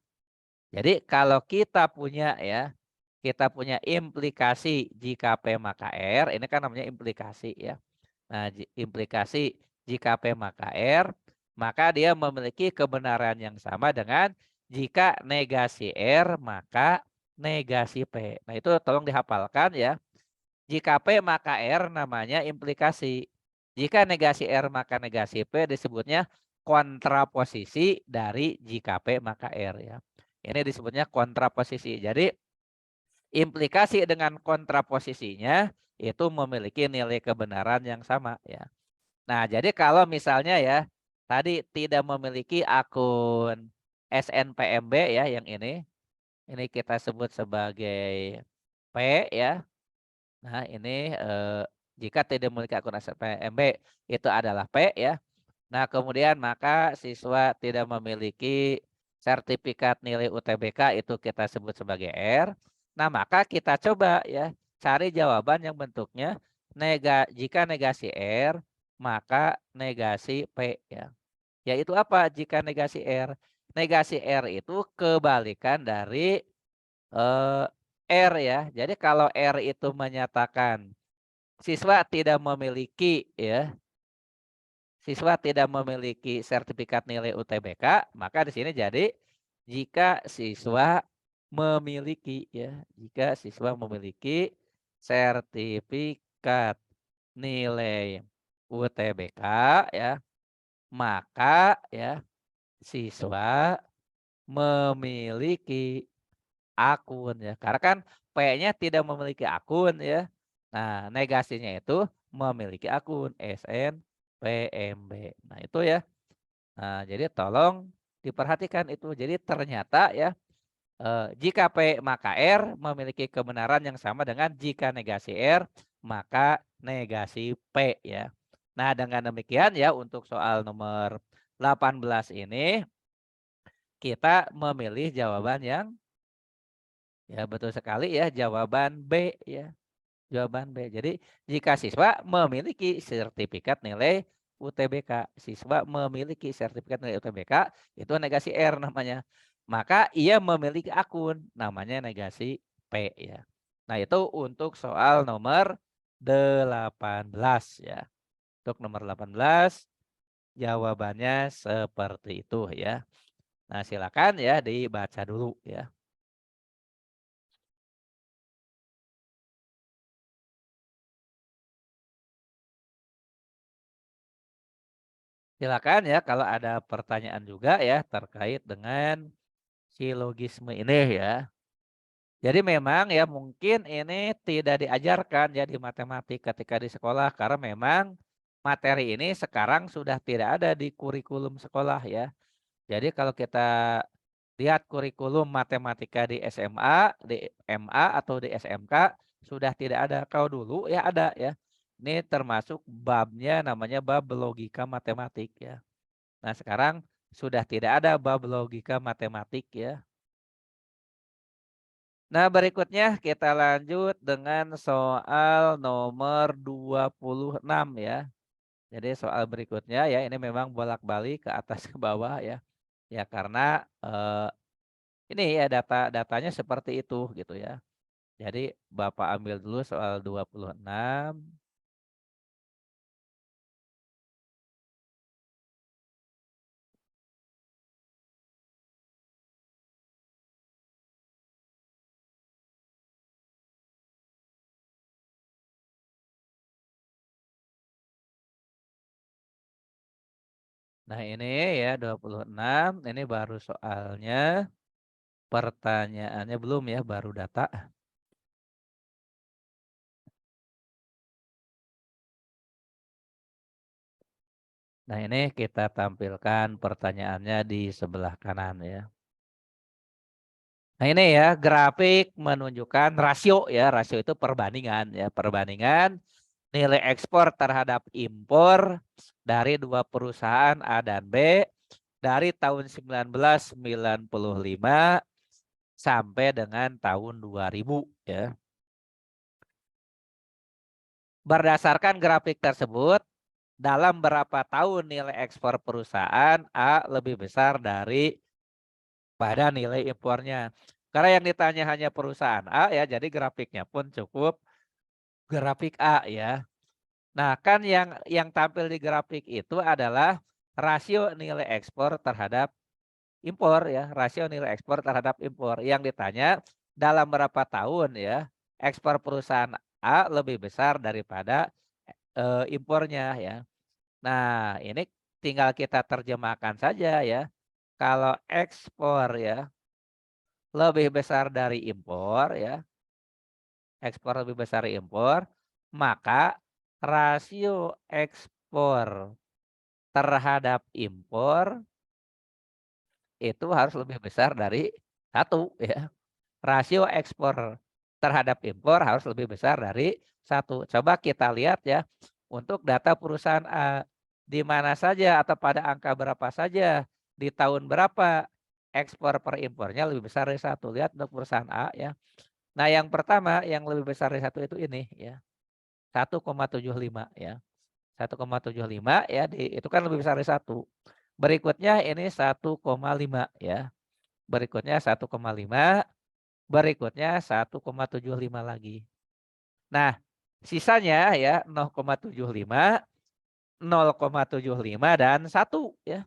Jadi kalau kita punya ya, kita punya implikasi jika P maka R, ini kan namanya implikasi ya. Nah, implikasi jika P maka R, maka dia memiliki kebenaran yang sama dengan jika negasi R maka negasi P. Nah, itu tolong dihafalkan ya. Jika P maka R namanya implikasi. Jika negasi R maka negasi P disebutnya kontraposisi dari jika P maka R ya. Ini disebutnya kontraposisi. Jadi implikasi dengan kontraposisinya itu memiliki nilai kebenaran yang sama ya. Nah, jadi kalau misalnya ya tadi tidak memiliki akun SNPMB ya yang ini kita sebut sebagai P ya. Nah, ini jika tidak memiliki akun SNPMB itu adalah P ya. Nah, kemudian maka siswa tidak memiliki sertifikat nilai UTBK itu kita sebut sebagai R. Nah, maka kita coba ya cari jawaban yang bentuknya jika negasi R maka negasi P ya. Yaitu apa jika negasi R? Negasi R itu kebalikan dari eh, R ya. Jadi kalau R itu menyatakan siswa tidak memiliki ya siswa tidak memiliki sertifikat nilai UTBK, maka di sini jadi jika siswa memiliki ya, jika siswa memiliki sertifikat nilai UTBK ya, maka ya siswa memiliki akun ya. Karena kan P-nya tidak memiliki akun ya. Nah, negasinya itu memiliki akun SNPMB. Nah, itu ya. Nah, jadi tolong diperhatikan itu. Jadi ternyata ya jika P maka R memiliki kebenaran yang sama dengan jika negasi R maka negasi P ya. Nah, dengan demikian ya untuk soal nomor 18 ini kita memilih jawaban yang ya betul sekali ya jawaban B ya. Jawaban B. Jadi jika siswa memiliki sertifikat nilai UTBK, siswa memiliki sertifikat nilai UTBK itu negasi R namanya. Maka ia memiliki akun namanya negasi P ya. Nah, itu untuk soal nomor 18 ya. Untuk nomor 18 jawabannya seperti itu ya. Nah, silakan ya dibaca dulu ya. Silakan ya kalau ada pertanyaan juga ya terkait dengan silogisme ini ya. Jadi memang ya mungkin ini tidak diajarkan ya di matematik ketika di sekolah karena memang materi ini sekarang sudah tidak ada di kurikulum sekolah ya. Jadi kalau kita lihat kurikulum matematika di SMA, di MA atau di SMK sudah tidak ada. Kalau dulu ya ada ya. Ini termasuk babnya namanya bab logika matematik ya. Nah, sekarang sudah tidak ada bab logika matematik ya. Nah, berikutnya kita lanjut dengan soal nomor 26 ya. Jadi soal berikutnya ya ini memang bolak-balik ke atas ke bawah ya. Ya karena ini ya datanya seperti itu gitu ya. Jadi Bapak ambil dulu soal 26. Nah, ini ya 26 ini baru soalnya. Pertanyaannya belum ya, baru data. Nah, ini kita tampilkan pertanyaannya di sebelah kanan ya. Nah, ini ya grafik menunjukkan rasio ya. Rasio itu perbandingan ya. Perbandingan nilai ekspor terhadap impor dari dua perusahaan A dan B dari tahun 1995 sampai dengan tahun 2000 ya. Berdasarkan grafik tersebut, dalam berapa tahun nilai ekspor perusahaan A lebih besar dari pada nilai impornya. Karena yang ditanya hanya perusahaan A ya, jadi grafiknya pun cukup grafik A ya. Nah, kan yang tampil di grafik itu adalah rasio nilai ekspor terhadap impor ya, rasio nilai ekspor terhadap impor. Yang ditanya dalam berapa tahun ya ekspor perusahaan A lebih besar daripada impornya ya. Nah, ini tinggal kita terjemahkan saja ya. Kalau ekspor ya lebih besar dari impor ya, ekspor lebih besar dari impor, maka rasio ekspor terhadap impor itu harus lebih besar dari satu ya. Rasio ekspor terhadap impor harus lebih besar dari satu. Coba kita lihat ya untuk data perusahaan A di mana saja atau pada angka berapa saja di tahun berapa ekspor per impornya lebih besar dari satu. Lihat untuk perusahaan A ya. Nah, yang pertama yang lebih besar dari satu itu ini ya. 1,75 ya. 1,75 ya itu kan lebih besar dari satu. Berikutnya ini 1,5 ya. Berikutnya 1,5, berikutnya 1,75 lagi. Nah, sisanya ya 0,75, 0,75 dan 1 ya.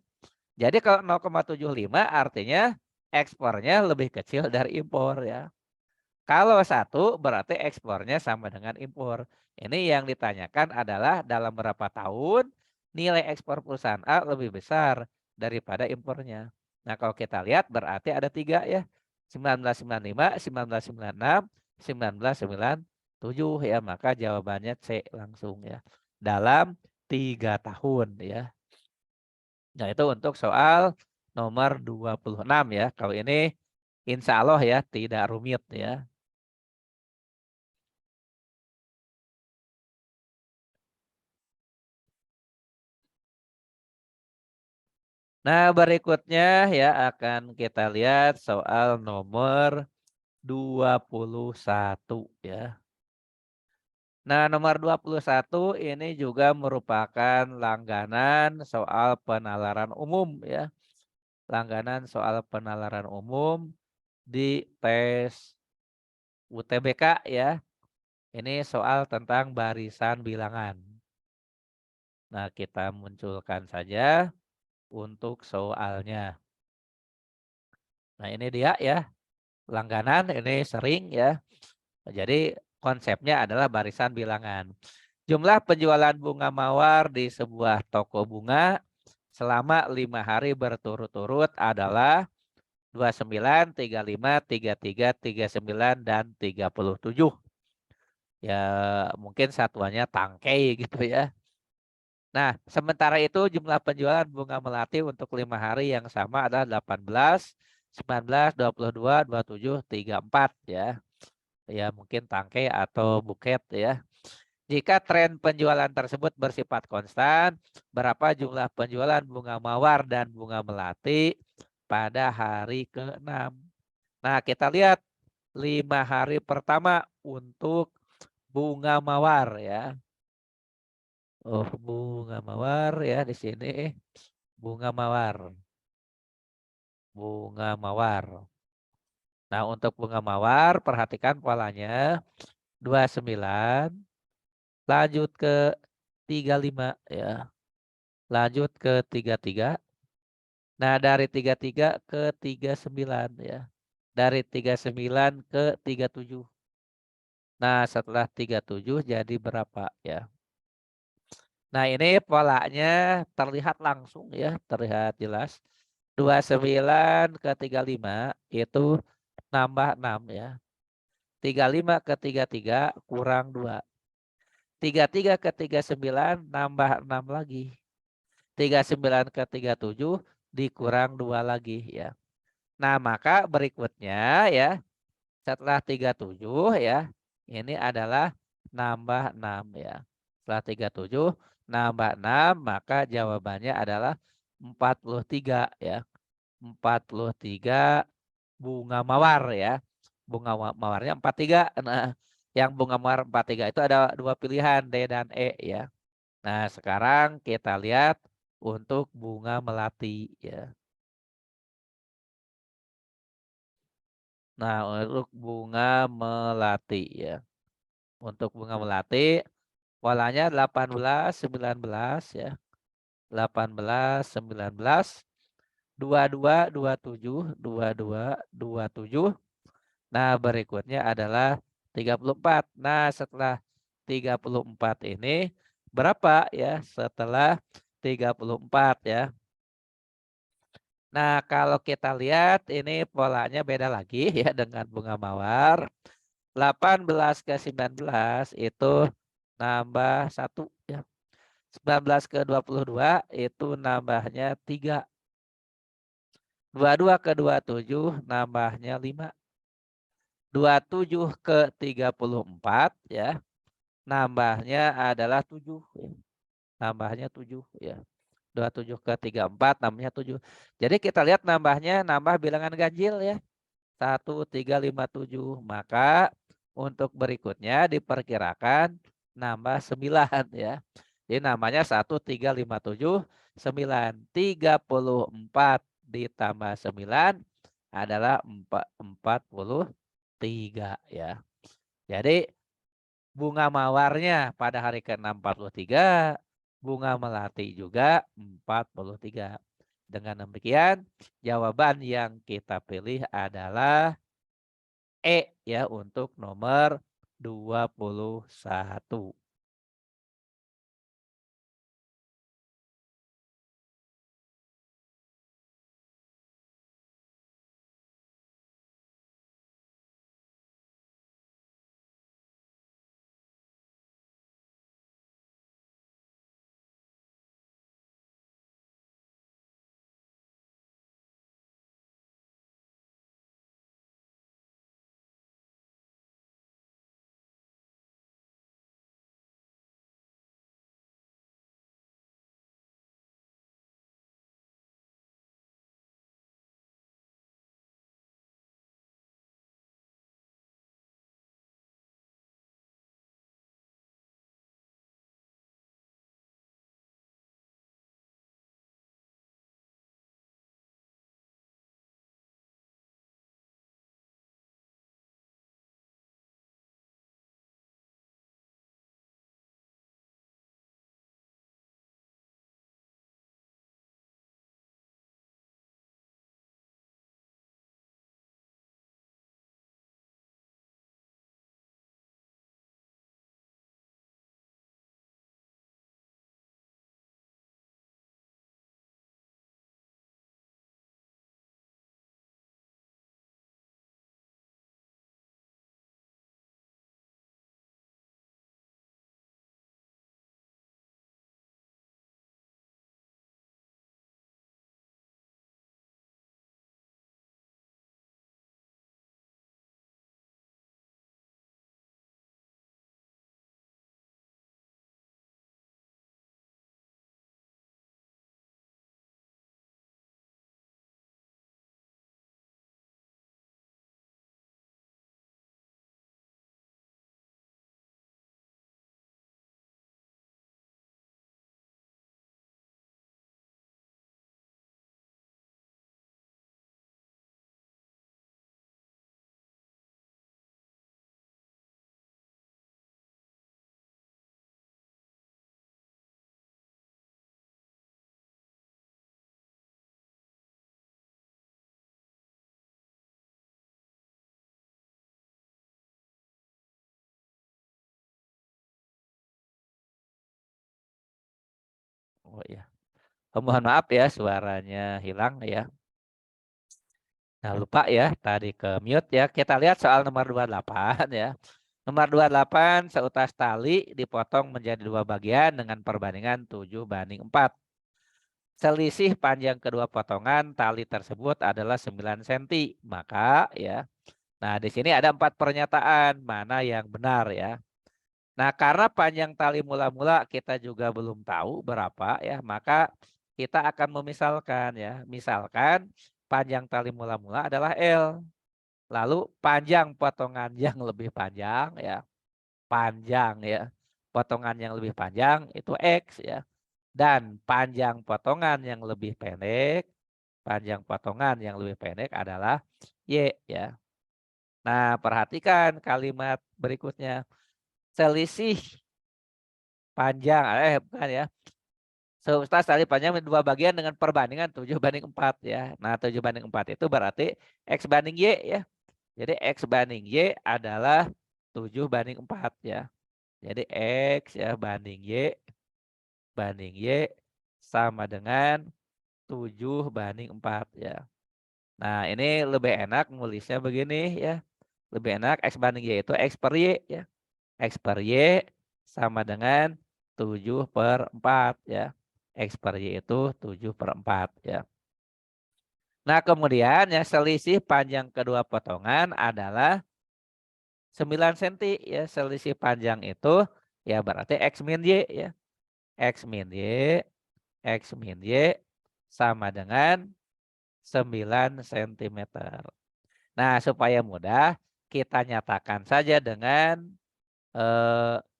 Jadi kalau 0,75 artinya ekspornya lebih kecil dari impor ya. Kalau 1 berarti ekspornya sama dengan impor. Ini yang ditanyakan adalah dalam berapa tahun nilai ekspor perusahaan A lebih besar daripada impornya. Nah kalau kita lihat berarti ada 3 ya. 1995, 1996, 1997 ya. Maka jawabannya C langsung ya. Dalam 3 tahun ya. Nah itu untuk soal nomor 26 ya. Kalau ini insya Allah ya tidak rumit ya. Nah, berikutnya ya akan kita lihat soal nomor 21 ya. Nah, nomor 21 ini juga merupakan langganan soal penalaran umum ya. Langganan soal penalaran umum di tes UTBK ya. Ini soal tentang barisan bilangan. Nah, kita munculkan saja untuk soalnya. Nah, ini dia ya. Langganan ini sering ya. Jadi konsepnya adalah barisan bilangan. Jumlah penjualan bunga mawar di sebuah toko bunga selama 5 hari berturut-turut adalah 29, 35, 33, 39, dan 37. Ya mungkin satuannya tangkai gitu ya. Nah sementara itu jumlah penjualan bunga melati untuk 5 hari yang sama adalah 18, 19, 22, 27, 34 ya. Ya mungkin tangkai atau buket ya. Jika tren penjualan tersebut bersifat konstan, berapa jumlah penjualan bunga mawar dan bunga melati pada hari ke-6? Nah, kita lihat 5 hari pertama untuk bunga mawar ya. Oh, bunga mawar ya di sini. Bunga mawar. Bunga mawar. Nah, untuk bunga mawar perhatikan polanya 29 lanjut ke 35 ya. Lanjut ke 33. Nah, dari 33 ke 39 ya. Dari 39 ke 37. Nah, setelah 37 jadi berapa ya? Nah, ini polanya terlihat langsung ya, terlihat jelas. 29 ke 35 itu nambah 6 ya. 35 ke 33 kurang 2. 33 ke 39 nambah 6 lagi. 39 ke 37 dikurang 2 lagi ya. Nah, maka berikutnya ya, setelah 37 ya, ini adalah nambah 6 ya. Setelah 37 nambah 6 maka jawabannya adalah 43 ya. 43 bunga mawar ya. Bunga mawarnya 43. Nah, yang bunga mawar 43 itu ada dua pilihan D dan E ya. Nah, sekarang kita lihat untuk bunga melati ya. Nah, untuk bunga melati ya. Untuk bunga melati polanya 18, 19 ya. 18, 19, 22, 27, 22, 27. Nah, berikutnya adalah 34. Nah, setelah 34 ini berapa ya setelah 34 ya. Nah, kalau kita lihat ini polanya beda lagi ya dengan bunga mawar. 18 ke 19 itu nambah 1 ya. 19 ke 22 itu nambahnya 3. 22 ke 27 nambahnya 5. 27 ke 34 ya. Nambahnya adalah 7 ya. Nambahnya 7 ya. 27 ke 34 nambahnya 7. Jadi kita lihat nambah bilangan ganjil ya. 1357. Maka untuk berikutnya diperkirakan nambah 9 ya. Jadi namanya 1357 9. 34 ditambah 9 adalah 43 ya. Jadi bunga mawarnya pada hari ke-6 43, bunga melati juga 43. Dengan demikian, jawaban yang kita pilih adalah E ya untuk nomor 21. Oh ya, mohon maaf ya suaranya hilang ya. Nah, lupa ya tadi ke mute ya. Kita lihat soal nomor 28 ya. Nomor 28 seutas tali dipotong menjadi dua bagian dengan perbandingan 7:4. Selisih panjang kedua potongan tali tersebut adalah 9 cm. Maka ya. Nah, di sini ada 4 pernyataan mana yang benar ya. Nah, karena panjang tali mula-mula kita juga belum tahu berapa ya, maka kita akan memisalkan ya. Misalkan panjang tali mula-mula adalah L. Lalu panjang potongan yang lebih panjang ya, panjang ya. Potongan yang lebih panjang itu X ya. Dan panjang potongan yang lebih pendek, panjang potongan yang lebih pendek adalah Y ya. Nah, perhatikan kalimat berikutnya. Selisih panjang, bukan ya. Seutas tali panjang dua bagian dengan perbandingan 7:4 ya. Nah, 7:4 itu berarti X banding Y ya. Jadi X banding Y adalah 7:4 ya. Jadi X ya banding Y sama dengan 7:4 ya. Nah, ini lebih enak nulisnya begini ya. Lebih enak X banding Y itu X per Y ya. X per Y sama dengan 7/4 ya. X per Y itu 7/4 ya. Nah, kemudian ya selisih panjang kedua potongan adalah 9 cm ya. Selisih panjang itu ya berarti X min Y ya. X min Y, X min Y sama dengan 9 cm. Nah, supaya mudah kita nyatakan saja dengan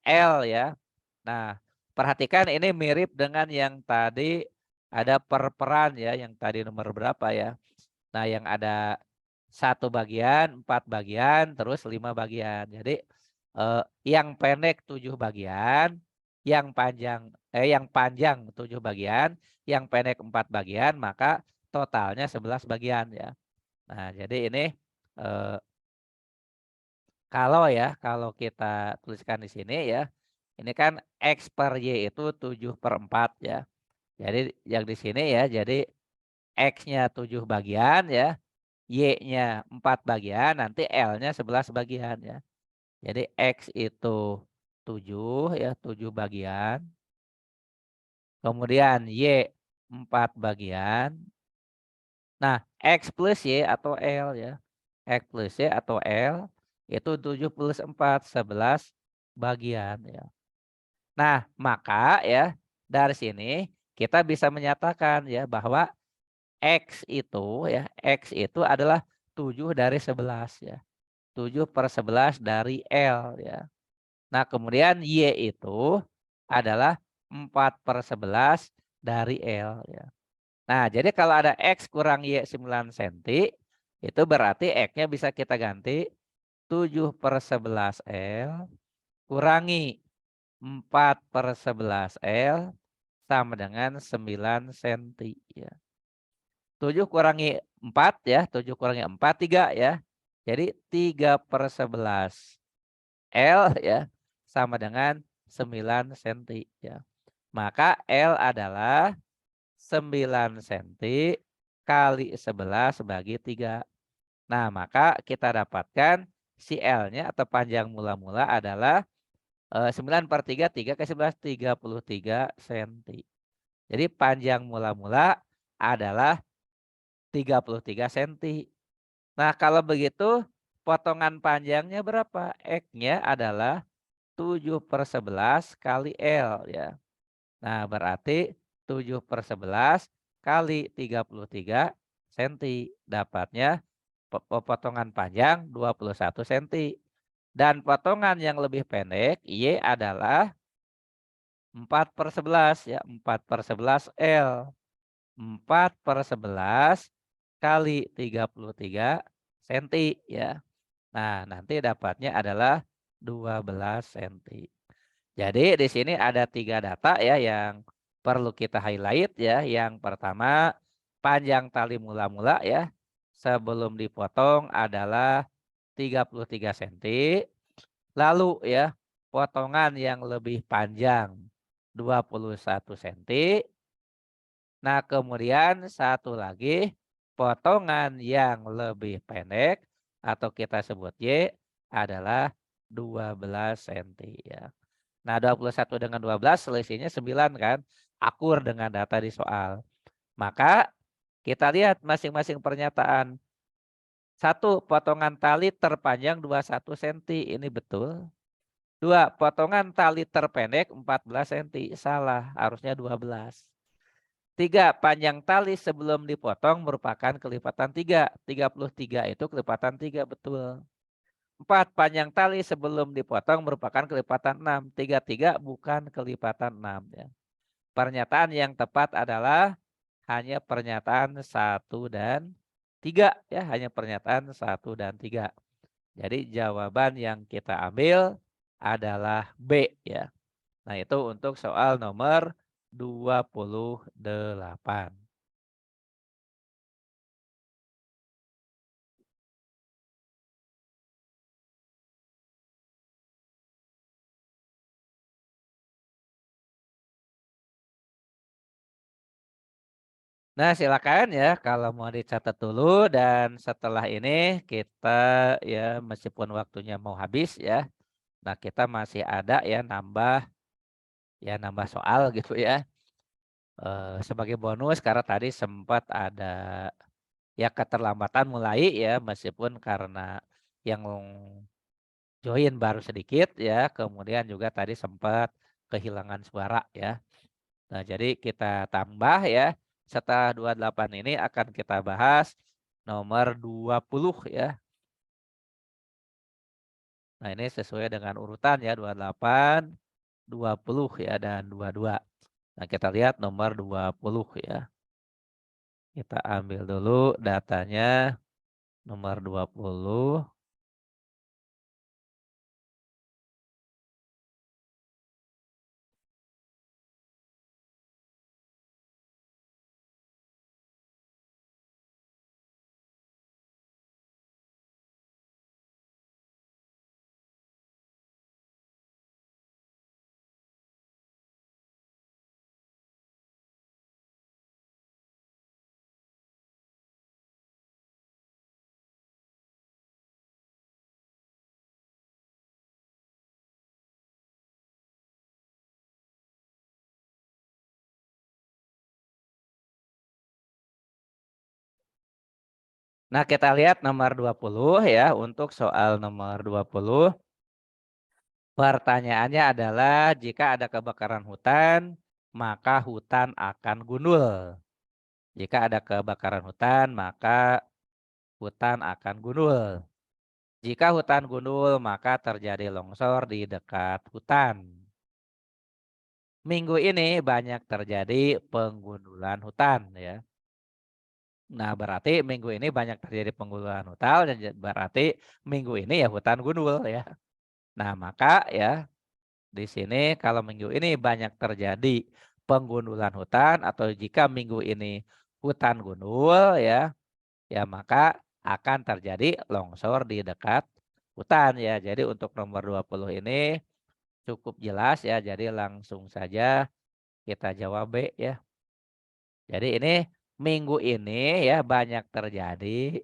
L ya. Nah, perhatikan ini mirip dengan yang tadi ada perperan ya, yang tadi nomor berapa ya. Nah, yang ada 1 bagian, 4 bagian, terus 5 bagian. Jadi yang pendek 7 bagian, yang panjang 7 bagian, yang pendek 4 bagian, maka totalnya 11 bagian ya. Nah, jadi ini, eee, kalau kita tuliskan di sini ya, ini kan X per Y itu 7/4 ya. Jadi yang di sini ya, jadi X-nya 7 bagian ya, Y-nya 4 bagian, nanti L-nya 11 bagian ya. Jadi X itu 7 ya, 7 bagian, kemudian Y 4 bagian. Nah, X plus Y atau L ya, X plus Y atau L itu 7 plus 4, 11 bagian ya. Nah, maka ya dari sini kita bisa menyatakan ya bahwa X itu adalah 7 dari 11 ya. 7/11 dari L ya. Nah, kemudian Y itu adalah 4/11 dari L ya. Nah, jadi kalau ada X kurang Y 9 senti, itu berarti X-nya bisa kita ganti 7/11 L kurangi 4/11 L sama dengan 9 senti ya. 7 kurangi 4 ya, 7 kurangi 4 3 ya. Jadi 3/11 L ya sama dengan 9 senti ya. Maka L adalah 9 senti kali 11 bagi 3. Nah, maka kita dapatkan si L-nya atau panjang mula-mula adalah 9/3, 3 ke 11, 33 senti. Jadi panjang mula-mula adalah 33 senti. Nah, kalau begitu potongan panjangnya berapa? X-nya adalah 7/11 kali L ya. Nah, berarti 7/11 kali 33 senti. Dapatnya potongan panjang 21 senti. Dan potongan yang lebih pendek Y adalah 4/11 ya. 4/11 L. 4/11 kali 33 senti ya. Nah, nanti dapatnya adalah 12 senti. Jadi di sini ada 3 data ya yang perlu kita highlight ya. Yang pertama, panjang tali mula-mula ya sebelum dipotong adalah 33 senti. Lalu ya, potongan yang lebih panjang 21 senti. Nah, kemudian satu lagi potongan yang lebih pendek atau kita sebut Y adalah 12 senti ya. Nah, 21 dengan 12 selisihnya 9 kan. Akur dengan data di soal. Maka kita lihat masing-masing pernyataan. Satu, potongan tali terpanjang 21 senti. Ini betul. Dua, potongan tali terpendek 14 senti. Salah, harusnya 12. Tiga, panjang tali sebelum dipotong merupakan kelipatan 3. 33 itu kelipatan 3, betul. 4, panjang tali sebelum dipotong merupakan kelipatan 6. 33 bukan kelipatan 6 ya. Pernyataan yang tepat adalah hanya pernyataan 1 dan 3 ya, hanya pernyataan 1 dan 3. Jadi jawaban yang kita ambil adalah B ya. Nah, itu untuk soal nomor 28. Nah, silakan ya kalau mau dicatat dulu dan setelah ini kita ya meskipun waktunya mau habis ya. Nah, kita masih ada ya nambah soal gitu ya. Sebagai bonus karena tadi sempat ada ya keterlambatan mulai ya meskipun karena yang join baru sedikit ya, kemudian juga tadi sempat kehilangan suara ya. Nah, jadi kita tambah ya. Setelah 28 ini akan kita bahas nomor 20 ya. Nah, ini sesuai dengan urutan ya 28, 20 ya dan 22. Nah, kita lihat nomor 20 ya. Kita ambil dulu datanya nomor 20. Nah, kita lihat nomor 20 ya. Untuk soal nomor 20, pertanyaannya adalah jika ada kebakaran hutan, maka hutan akan gundul. Jika ada kebakaran hutan, maka hutan akan gundul. Jika hutan gundul, maka terjadi longsor di dekat hutan. Minggu ini banyak terjadi penggundulan hutan ya. Nah, berarti minggu ini banyak terjadi penggundulan hutan dan berarti minggu ini ya hutan gundul ya. Nah, maka ya di sini kalau minggu ini banyak terjadi penggundulan hutan atau jika minggu ini hutan gundul ya, ya maka akan terjadi longsor di dekat hutan ya. Jadi untuk nomor 20 ini cukup jelas ya. Jadi langsung saja kita jawab B ya. Jadi ini minggu ini ya banyak terjadi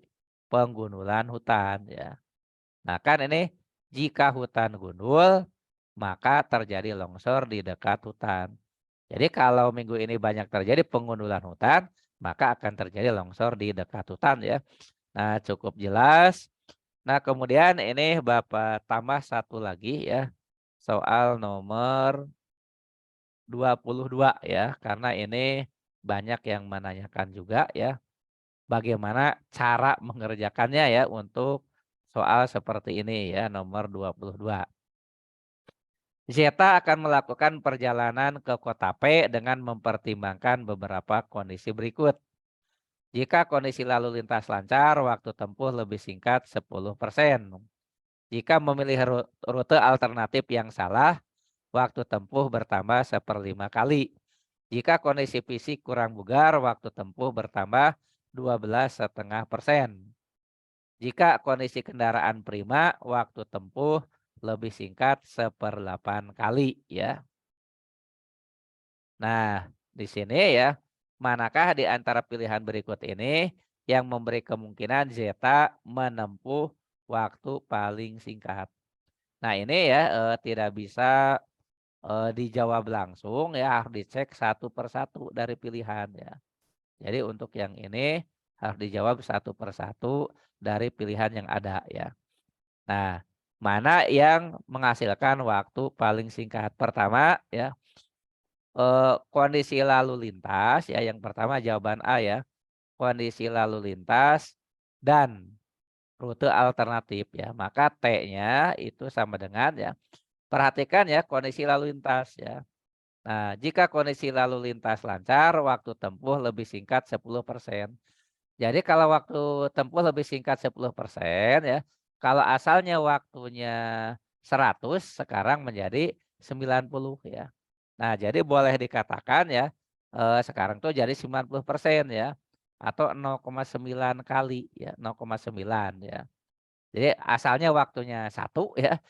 penggundulan hutan ya. Nah kan ini jika hutan gundul maka terjadi longsor di dekat hutan. Jadi kalau minggu ini banyak terjadi penggundulan hutan maka akan terjadi longsor di dekat hutan ya. Nah cukup jelas. Nah kemudian ini Bapak tambah satu lagi ya. Soal nomor 22 ya. Karena ini banyak yang menanyakan juga ya. Bagaimana cara mengerjakannya ya untuk soal seperti ini ya nomor 22. Zeta akan melakukan perjalanan ke kota P dengan mempertimbangkan beberapa kondisi berikut. Jika kondisi lalu lintas lancar, waktu tempuh lebih singkat 10%. Jika memilih rute alternatif yang salah, waktu tempuh bertambah 1/5 kali. Jika kondisi fisik kurang bugar, waktu tempuh bertambah 12,5%. Jika kondisi kendaraan prima, waktu tempuh lebih singkat 1/8 kali ya. Nah, di sini ya, manakah di antara pilihan berikut ini yang memberi kemungkinan zeta menempuh waktu paling singkat? Nah, ini ya tidak bisa dijawab langsung ya, harus dicek satu persatu dari pilihan ya. Jadi untuk yang ini harus dijawab satu persatu dari pilihan yang ada ya. Nah, mana yang menghasilkan waktu paling singkat? Pertama ya, kondisi lalu lintas ya, yang pertama jawaban A ya, kondisi lalu lintas dan rute alternatif ya. Maka T-nya itu sama dengan ya, perhatikan ya kondisi lalu lintas ya. Nah, jika kondisi lalu lintas lancar, waktu tempuh lebih singkat 10%. Jadi kalau waktu tempuh lebih singkat 10% ya, kalau asalnya waktunya 100 sekarang menjadi 90 ya. Nah, jadi boleh dikatakan ya, sekarang tuh jadi 90% ya, atau 0,9 kali ya, 0,9 ya. Jadi asalnya waktunya 1 ya,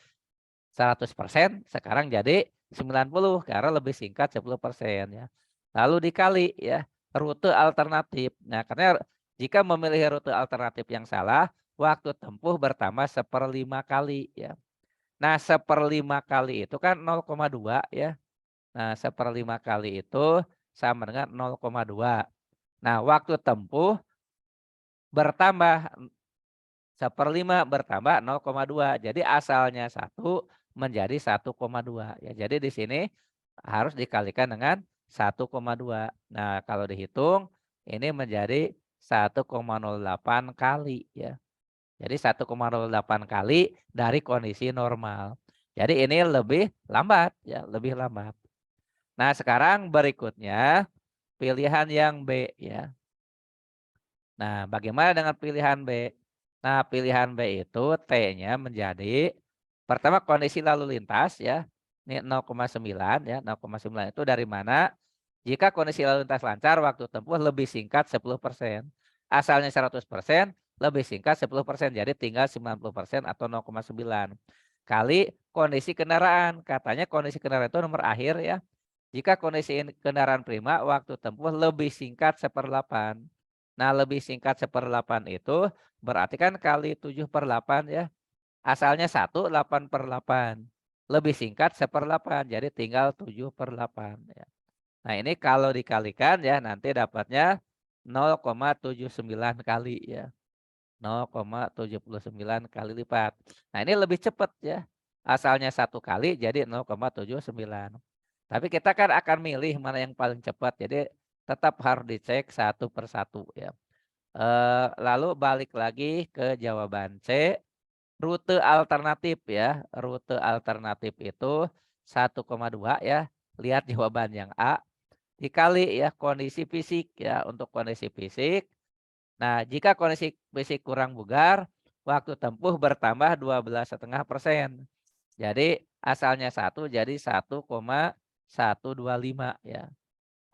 100% sekarang jadi 90 karena lebih singkat 10% ya. Lalu dikali ya rute alternatif. Nah, karena jika memilih rute alternatif yang salah, waktu tempuh bertambah 1/5 kali ya. Nah, 1/5 kali itu kan 0,2 ya. Nah, 1/5 kali itu sama dengan 0,2. Nah, waktu tempuh bertambah 1/5 bertambah 0,2. Jadi asalnya 1 menjadi 1,2 ya. Jadi di sini harus dikalikan dengan 1,2. Nah, kalau dihitung ini menjadi 1,08 kali ya. Jadi 1,08 kali dari kondisi normal. Jadi ini lebih lambat ya, lebih lambat. Nah, sekarang berikutnya pilihan yang B ya. Nah, bagaimana dengan pilihan B? Nah, pilihan B itu T-nya menjadi pertama kondisi lalu lintas ya. Ini 0,9 ya. 0,9 itu dari mana? Jika kondisi lalu lintas lancar, waktu tempuh lebih singkat 10%. Asalnya 100%, lebih singkat 10%. Jadi tinggal 90% atau 0,9. Kali kondisi kendaraan. Katanya kondisi kendaraan itu nomor akhir ya. Jika kondisi kendaraan prima, waktu tempuh lebih singkat 1/8. Nah, lebih singkat 1/8 itu berarti kan kali 7/8 ya. Asalnya 1, 8/8. Lebih singkat 1/8, jadi tinggal 7/8 ya. Nah, ini kalau dikalikan ya nanti dapatnya 0,79 kali ya. 0,79 kali lipat. Nah, ini lebih cepat ya. Asalnya 1 kali jadi 0,79. Tapi kita kan akan milih mana yang paling cepat. Jadi tetap harus dicek satu per satu ya. Lalu balik lagi ke jawaban C, rute alternatif ya. Rute alternatif itu 1,2 ya. Lihat jawaban yang A dikali ya kondisi fisik ya. Untuk kondisi fisik, nah, jika kondisi fisik kurang bugar, waktu tempuh bertambah 12,5%. Jadi asalnya 1 jadi 1,125 ya.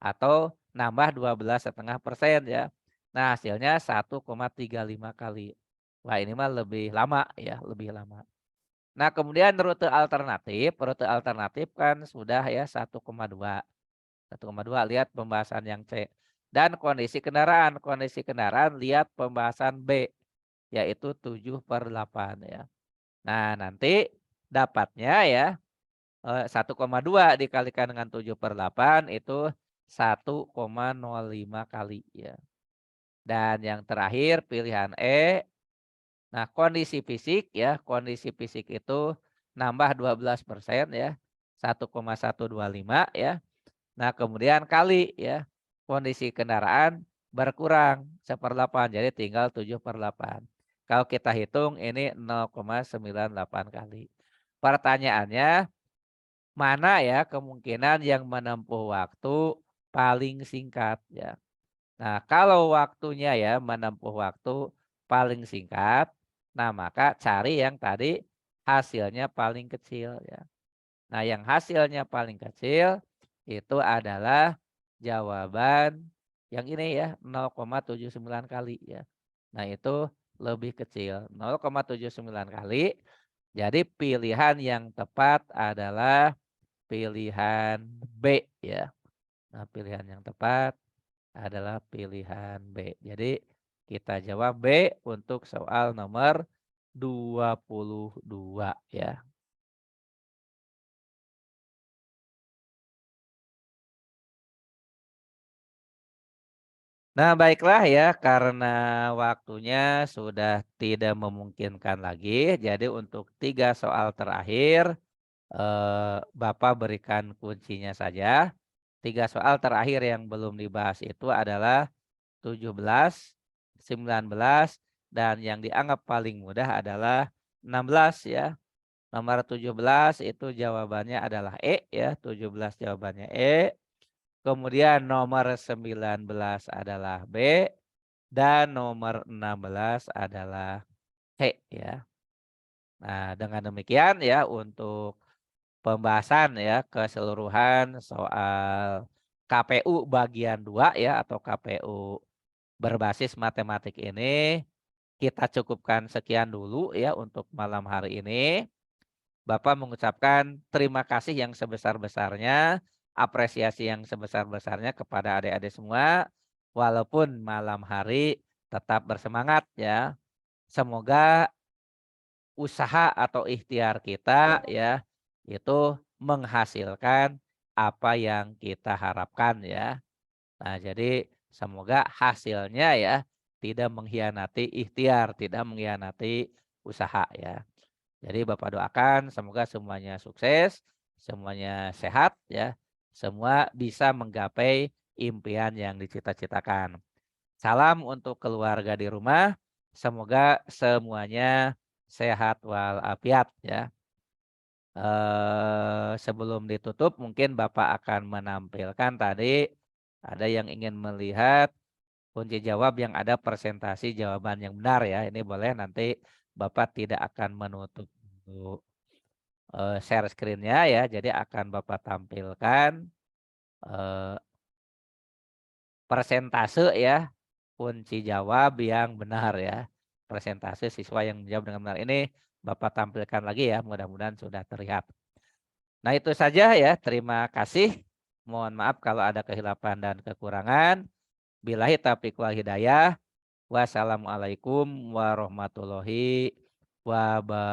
Atau nambah 12,5% ya. Nah, hasilnya 1,35 kali. Wah, ini mah lebih lama ya, lebih lama. Nah, kemudian rute alternatif kan sudah ya 1,2. 1,2 lihat pembahasan yang C. Dan kondisi kendaraan lihat pembahasan B, yaitu 7/8 ya. Nah, nanti dapatnya ya 1,2 dikalikan dengan 7/8 itu 1,05 kali ya. Dan yang terakhir pilihan E. Nah, kondisi fisik itu nambah 12% ya. 1,125 ya. Nah, kemudian kali ya, kondisi kendaraan berkurang 1/8, jadi tinggal 7/8. Kalau kita hitung ini 0,98 kali. Pertanyaannya, mana ya kemungkinan yang menempuh waktu paling singkat ya. Nah, kalau waktunya ya menempuh waktu paling singkat, nah maka cari yang tadi hasilnya paling kecil ya. Nah, yang hasilnya paling kecil itu adalah jawaban yang ini ya 0,79 kali ya. Nah, itu lebih kecil 0,79 kali. Jadi pilihan yang tepat adalah pilihan B ya. Nah, pilihan yang tepat adalah pilihan B. Jadi kita jawab B untuk soal nomor 22 ya. Nah, baiklah ya, karena waktunya sudah tidak memungkinkan lagi. Jadi untuk 3 soal terakhir, Bapak berikan kuncinya saja. 3 soal terakhir yang belum dibahas itu adalah 17, 19, dan yang dianggap paling mudah adalah 16 ya. Nomor 17 itu jawabannya adalah E ya, 17 jawabannya E. Kemudian nomor 19 adalah B. Dan nomor 16 adalah C ya. Nah, dengan demikian ya untuk pembahasan ya keseluruhan soal KPU bagian 2 ya atau KPU berbasis matematik ini kita cukupkan sekian dulu ya untuk malam hari ini. Bapak mengucapkan terima kasih yang sebesar-besarnya, apresiasi yang sebesar-besarnya kepada adik-adik semua. Walaupun malam hari tetap bersemangat ya. Semoga usaha atau ikhtiar kita ya itu menghasilkan apa yang kita harapkan ya. Nah, jadi semoga hasilnya ya tidak mengkhianati ikhtiar, tidak mengkhianati usaha ya. Jadi Bapak doakan semoga semuanya sukses, semuanya sehat ya, semua bisa menggapai impian yang dicita-citakan. Salam untuk keluarga di rumah, semoga semuanya sehat walafiat ya. Sebelum ditutup mungkin Bapak akan menampilkan tadi ada yang ingin melihat kunci jawab yang ada presentasi jawaban yang benar ya. Ini boleh nanti Bapak tidak akan menutup dulu, share screen-nya ya. Jadi akan Bapak tampilkan, eee, persentase ya, kunci jawab yang benar ya. Persentase siswa yang menjawab dengan benar ini Bapak tampilkan lagi ya, mudah-mudahan sudah terlihat. Nah, itu saja ya, terima kasih. Mohon maaf kalau ada kehilapan dan kekurangan. Billahi taufiq wal hidayah. Wassalamualaikum warahmatullahi wabarakatuh.